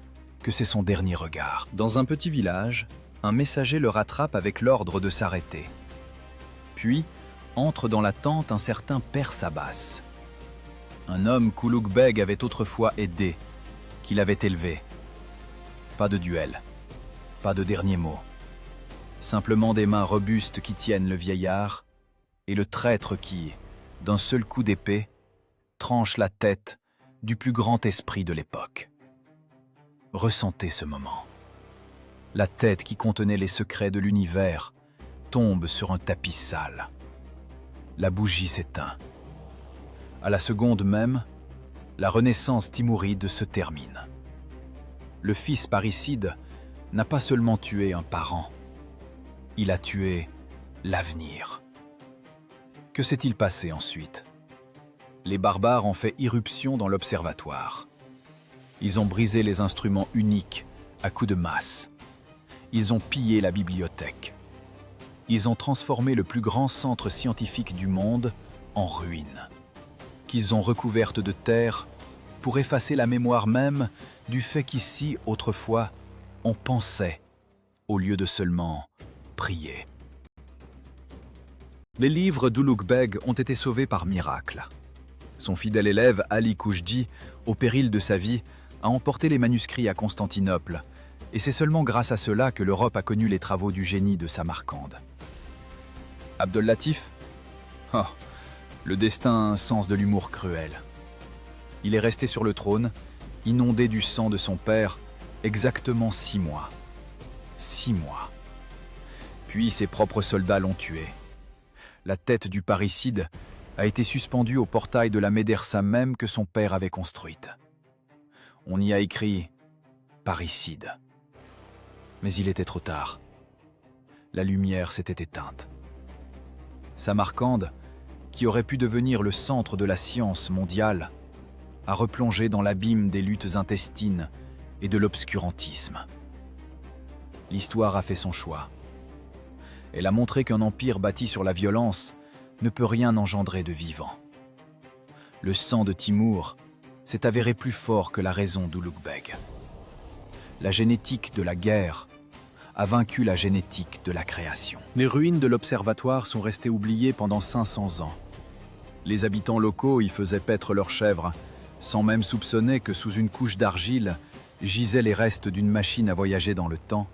Speaker 1: que c'est son dernier regard. Dans un petit village, un messager le rattrape avec l'ordre de s'arrêter. Puis, entre dans la tente un certain père Sabbas. Un homme qu'Ulugh Beg avait autrefois aidé, qu'il avait élevé. Pas de duel, pas de dernier mot. Simplement des mains robustes qui tiennent le vieillard et le traître qui, d'un seul coup d'épée, tranche la tête du plus grand esprit de l'époque. Ressentez ce moment. La tête qui contenait les secrets de l'univers tombe sur un tapis sale. La bougie s'éteint. À la seconde même, la renaissance timouride se termine. Le fils parricide n'a pas seulement tué un parent, il a tué l'avenir. Que s'est-il passé ensuite? Les barbares ont fait irruption dans l'observatoire. Ils ont brisé les instruments uniques à coups de masse. Ils ont pillé la bibliothèque. Ils ont transformé le plus grand centre scientifique du monde en ruine, qu'ils ont recouverte de terre pour effacer la mémoire même du fait qu'ici, autrefois, on pensait au lieu de seulement prier. Les livres d'Ulugh Beg ont été sauvés par miracle. Son fidèle élève Ali Kouchdi, au péril de sa vie, a emporté les manuscrits à Constantinople, et c'est seulement grâce à cela que l'Europe a connu les travaux du génie de Samarcande. Abd al-Latif? Oh, le destin a un sens de l'humour cruel. Il est resté sur le trône, inondé du sang de son père, exactement 6 mois. 6 mois. Puis ses propres soldats l'ont tué. La tête du parricide a été suspendue au portail de la médersa même que son père avait construite. On y a écrit « parricide ». Mais il était trop tard. La lumière s'était éteinte. Samarcande, qui aurait pu devenir le centre de la science mondiale, a replongé dans l'abîme des luttes intestines et de l'obscurantisme. L'histoire a fait son choix. Elle a montré qu'un empire bâti sur la violence ne peut rien engendrer de vivant. Le sang de Timur s'est avéré plus fort que la raison d'Ulugh Beg. la génétique de la guerre, a vaincu la génétique de la création. Les ruines de l'observatoire sont restées oubliées pendant 500 ans. Les habitants locaux y faisaient paître leurs chèvres, sans même soupçonner que sous une couche d'argile gisaient les restes d'une machine à voyager dans le temps,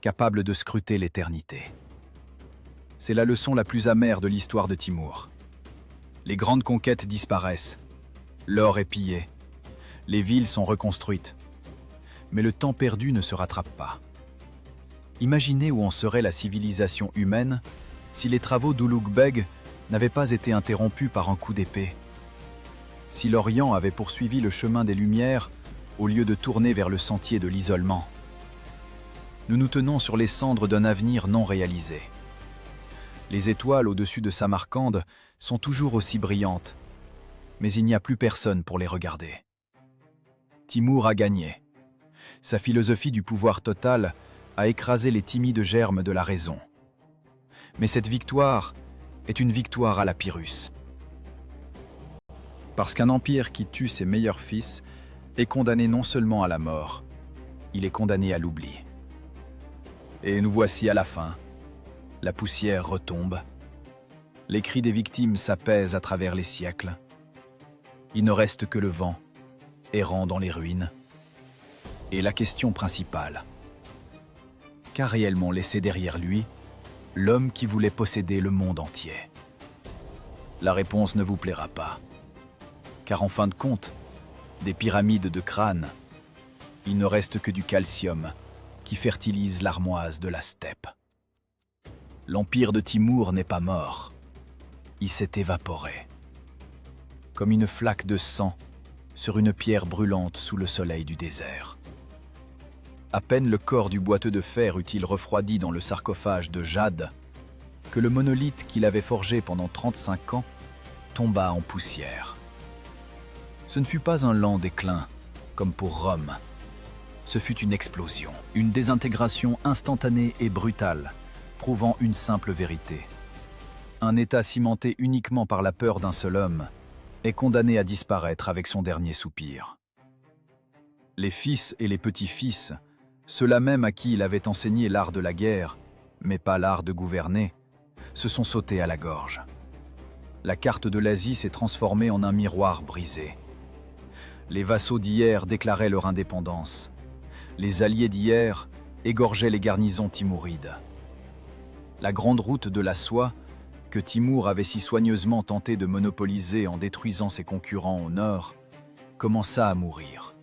Speaker 1: capable de scruter l'éternité. C'est la leçon la plus amère de l'histoire de Timur. Les grandes conquêtes disparaissent, l'or est pillé, les villes sont reconstruites, mais le temps perdu ne se rattrape pas. Imaginez où en serait la civilisation humaine si les travaux d'Ulugh Beg n'avaient pas été interrompus par un coup d'épée. Si l'Orient avait poursuivi le chemin des Lumières au lieu de tourner vers le sentier de l'isolement. Nous nous tenons sur les cendres d'un avenir non réalisé. Les étoiles au-dessus de Samarcande sont toujours aussi brillantes, mais il n'y a plus personne pour les regarder. Timur a gagné. Sa philosophie du pouvoir total a écrasé les timides germes de la raison. Mais cette victoire est une victoire à la Pyrrhus. Parce qu'un empire qui tue ses meilleurs fils est condamné non seulement à la mort, il est condamné à l'oubli. Et nous voici à la fin. La poussière retombe. Les cris des victimes s'apaisent à travers les siècles. Il ne reste que le vent, errant dans les ruines. Et la question principale: qu'a réellement laissé derrière lui l'homme qui voulait posséder le monde entier? La réponse ne vous plaira pas. Car en fin de compte, des pyramides de crânes, il ne reste que du calcium qui fertilise l'armoise de la steppe. L'empire de Timur n'est pas mort. Il s'est évaporé. Comme une flaque de sang sur une pierre brûlante sous le soleil du désert. À peine le corps du boiteux de fer eut-il refroidi dans le sarcophage de jade que le monolithe qu'il avait forgé pendant 35 ans tomba en poussière. Ce ne fut pas un lent déclin, comme pour Rome. Ce fut une explosion, une désintégration instantanée et brutale, prouvant une simple vérité. Un État cimenté uniquement par la peur d'un seul homme est condamné à disparaître avec son dernier soupir. Les fils et les petits-fils, ceux-là même à qui il avait enseigné l'art de la guerre, mais pas l'art de gouverner, se sont sautés à la gorge. La carte de l'Asie s'est transformée en un miroir brisé. Les vassaux d'hier déclaraient leur indépendance. Les alliés d'hier égorgeaient les garnisons timourides. La grande route de la soie, que Timur avait si soigneusement tenté de monopoliser en détruisant ses concurrents au nord, commença à mourir.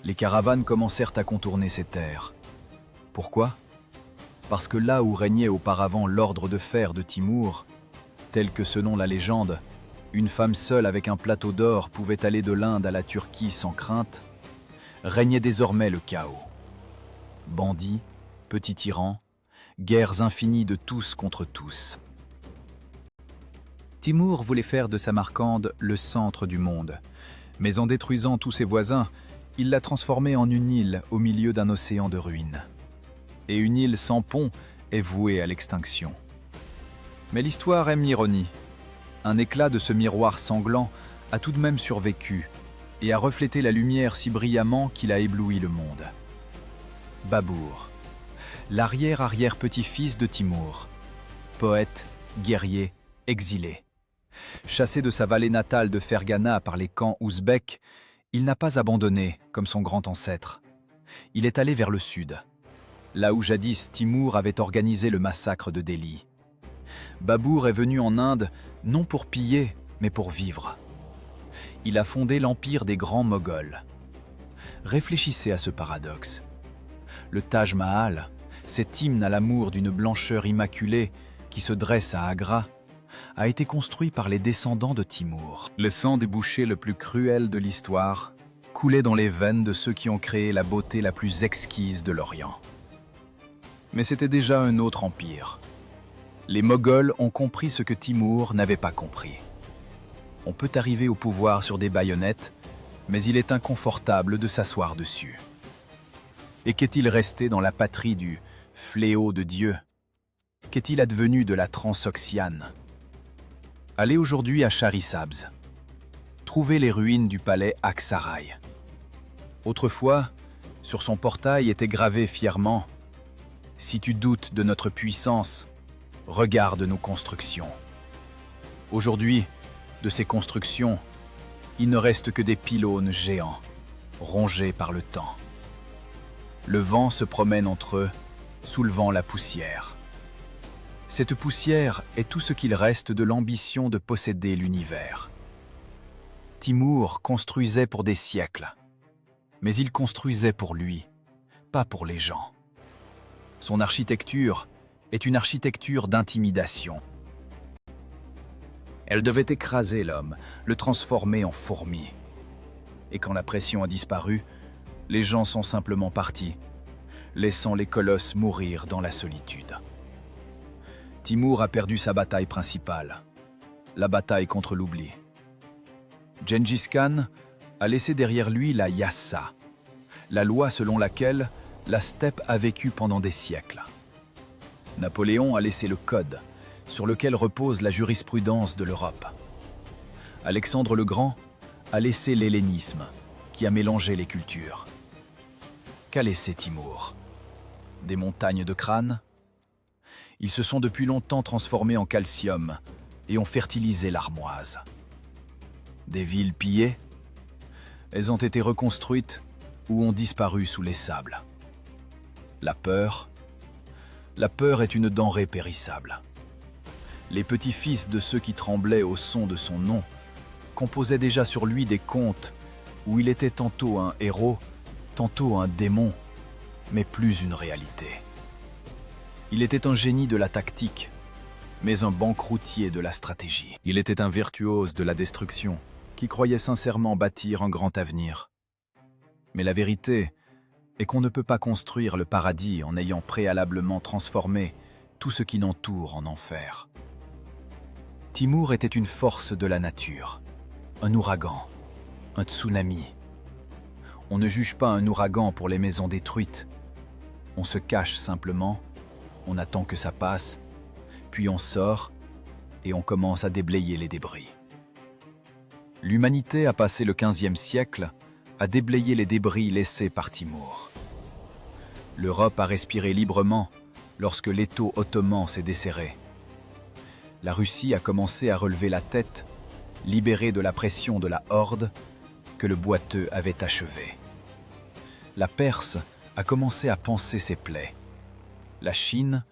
Speaker 1: Les caravanes commencèrent à contourner ces terres. Pourquoi? Parce que là où régnait auparavant l'ordre de fer de Timur, tel que selon la légende, une femme seule avec un plateau d'or pouvait aller de l'Inde à la Turquie sans crainte, régnait désormais le chaos. Bandits, petits tyrans, guerres infinies de tous contre tous. Timur voulait faire de Samarcande le centre du monde, mais en détruisant tous ses voisins, il l'a transformée en une île au milieu d'un océan de ruines. Et une île sans pont est vouée à l'extinction. Mais l'histoire aime l'ironie. Un éclat de ce miroir sanglant a tout de même survécu et a reflété la lumière si brillamment qu'il a ébloui le monde. Babur, l'arrière-arrière-petit-fils de Timur, poète, guerrier, exilé. Chassé de sa vallée natale de Fergana par les camps ouzbeks, il n'a pas abandonné comme son grand ancêtre. Il est allé vers le sud, là où jadis Timur avait organisé le massacre de Delhi. Babur est venu en Inde non pour piller, mais pour vivre. Il a fondé l'empire des grands Moghols. Réfléchissez à ce paradoxe. Le Taj Mahal, cet hymne à l'amour d'une blancheur immaculée qui se dresse à Agra, a été construit par les descendants de Timur. Le sang des bouchers le plus cruel de l'histoire coulait dans les veines de ceux qui ont créé la beauté la plus exquise de l'Orient. Mais c'était déjà un autre empire. Les Moghols ont compris ce que Timur n'avait pas compris. On peut arriver au pouvoir sur des baïonnettes, mais il est inconfortable de s'asseoir dessus. Et qu'est-il resté dans la patrie du fléau de Dieu? Qu'est-il advenu de la Transoxiane? Allez aujourd'hui à Charisabz. Trouvez les ruines du palais Aksaray. Autrefois, Sur son portail était gravé fièrement « Si tu doutes de notre puissance, regarde nos constructions. » Aujourd'hui, de ces constructions, il ne reste que des pylônes géants, rongés par le temps. Le vent se promène entre eux, soulevant la poussière. Cette poussière est tout ce qu'il reste de l'ambition de posséder l'univers. Timur construisait pour des siècles, mais il construisait pour lui, pas pour les gens. Son architecture est une architecture d'intimidation. Elle devait écraser l'homme, le transformer en fourmi. Et quand la pression a disparu, les gens sont simplement partis, laissant les colosses mourir dans la solitude. Timur a perdu sa bataille principale, la bataille contre l'oubli. Gengis Khan a laissé derrière lui la Yassa, la loi selon laquelle la steppe a vécu pendant des siècles. Napoléon a laissé le code, sur lequel repose la jurisprudence de l'Europe. Alexandre le Grand a laissé l'hellénisme, qui a mélangé les cultures. Qu'a laissé Timur? Des montagnes de crânes? Ils se sont depuis longtemps transformés en calcium et ont fertilisé l'armoise. Des villes pillées? Elles ont été reconstruites ou ont disparu sous les sables. La peur? La peur est une denrée périssable. Les petits-fils de ceux qui tremblaient au son de son nom composaient déjà sur lui des contes où il était tantôt un héros, tantôt un démon, mais plus une réalité. Il était un génie de la tactique, mais un banqueroutier de la stratégie. Il était un virtuose de la destruction, qui croyait sincèrement bâtir un grand avenir. Mais la vérité est qu'on ne peut pas construire le paradis en ayant préalablement transformé tout ce qui l'entoure en enfer. Timur était une force de la nature, un ouragan, un tsunami. On ne juge pas un ouragan pour les maisons détruites. On se cache simplement, on attend que ça passe, puis on sort et on commence à déblayer les débris. L'humanité a passé le XVe siècle à déblayer les débris laissés par Timur. L'Europe a respiré librement lorsque l'étau ottoman s'est desserré. La Russie a commencé à relever la tête, libérée de la pression de la horde que le boiteux avait achevée. La Perse a commencé à panser ses plaies. La Chine,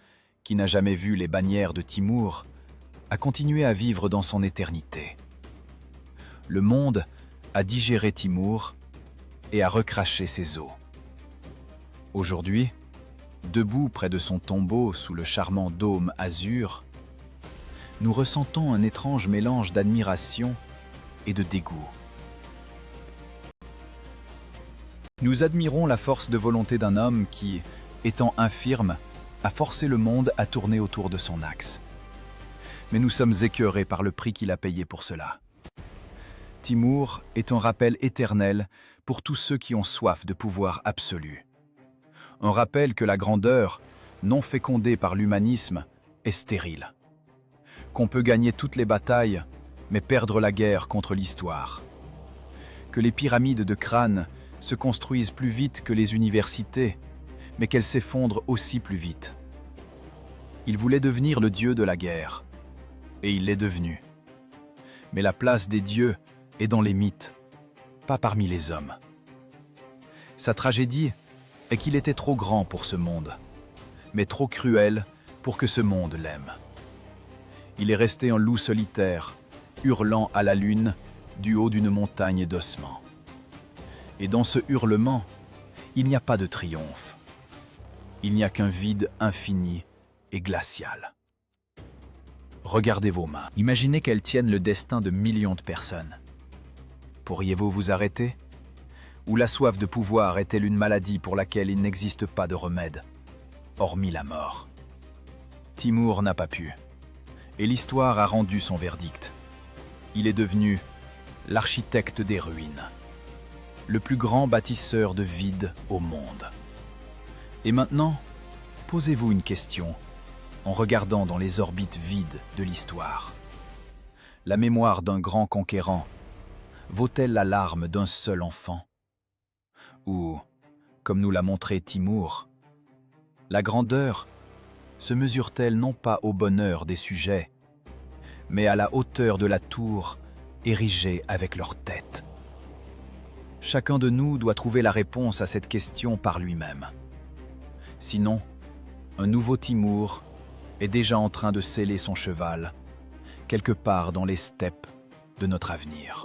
Speaker 1: qui n'a jamais vu les bannières de Timur, a continué à vivre dans son éternité. Le monde a digéré Timur et a recraché ses os. Aujourd'hui, debout près de son tombeau sous le charmant dôme azur, nous ressentons un étrange mélange d'admiration et de dégoût. Nous admirons la force de volonté d'un homme qui, étant infirme, a forcé le monde à tourner autour de son axe. Mais nous sommes écœurés par le prix qu'il a payé pour cela. Timur est un rappel éternel pour tous ceux qui ont soif de pouvoir absolu. Un rappel que la grandeur, non fécondée par l'humanisme, est stérile. Qu'on peut gagner toutes les batailles, mais perdre la guerre contre l'histoire. Que les pyramides de crâne se construisent plus vite que les universités, mais qu'elles s'effondrent aussi plus vite. Il voulait devenir le dieu de la guerre, et il l'est devenu. Mais la place des dieux est dans les mythes, pas parmi les hommes. Sa tragédie est qu'il était trop grand pour ce monde, mais trop cruel pour que ce monde l'aime. Il est resté un loup solitaire, hurlant à la lune du haut d'une montagne d'ossements. Et dans ce hurlement, il n'y a pas de triomphe. Il n'y a qu'un vide infini et glacial. Regardez vos mains. Imaginez qu'elles tiennent le destin de millions de personnes. Pourriez-vous vous arrêter? Ou la soif de pouvoir est-elle une maladie pour laquelle il n'existe pas de remède, hormis la mort? Timur n'a pas pu. Et l'histoire a rendu son verdict. Il est devenu l'architecte des ruines, le plus grand bâtisseur de vide au monde. Et maintenant, posez-vous une question en regardant dans les orbites vides de l'histoire. La mémoire d'un grand conquérant vaut-elle la larme d'un seul enfant? Ou comme nous l'a montré Timur. La grandeur se mesure-t-elle non pas au bonheur des sujets, mais à la hauteur de la tour érigée avec leur tête? Chacun de nous doit trouver la réponse à cette question par lui-même. Sinon, un nouveau Timur est déjà en train de sceller son cheval, quelque part dans les steppes de notre avenir.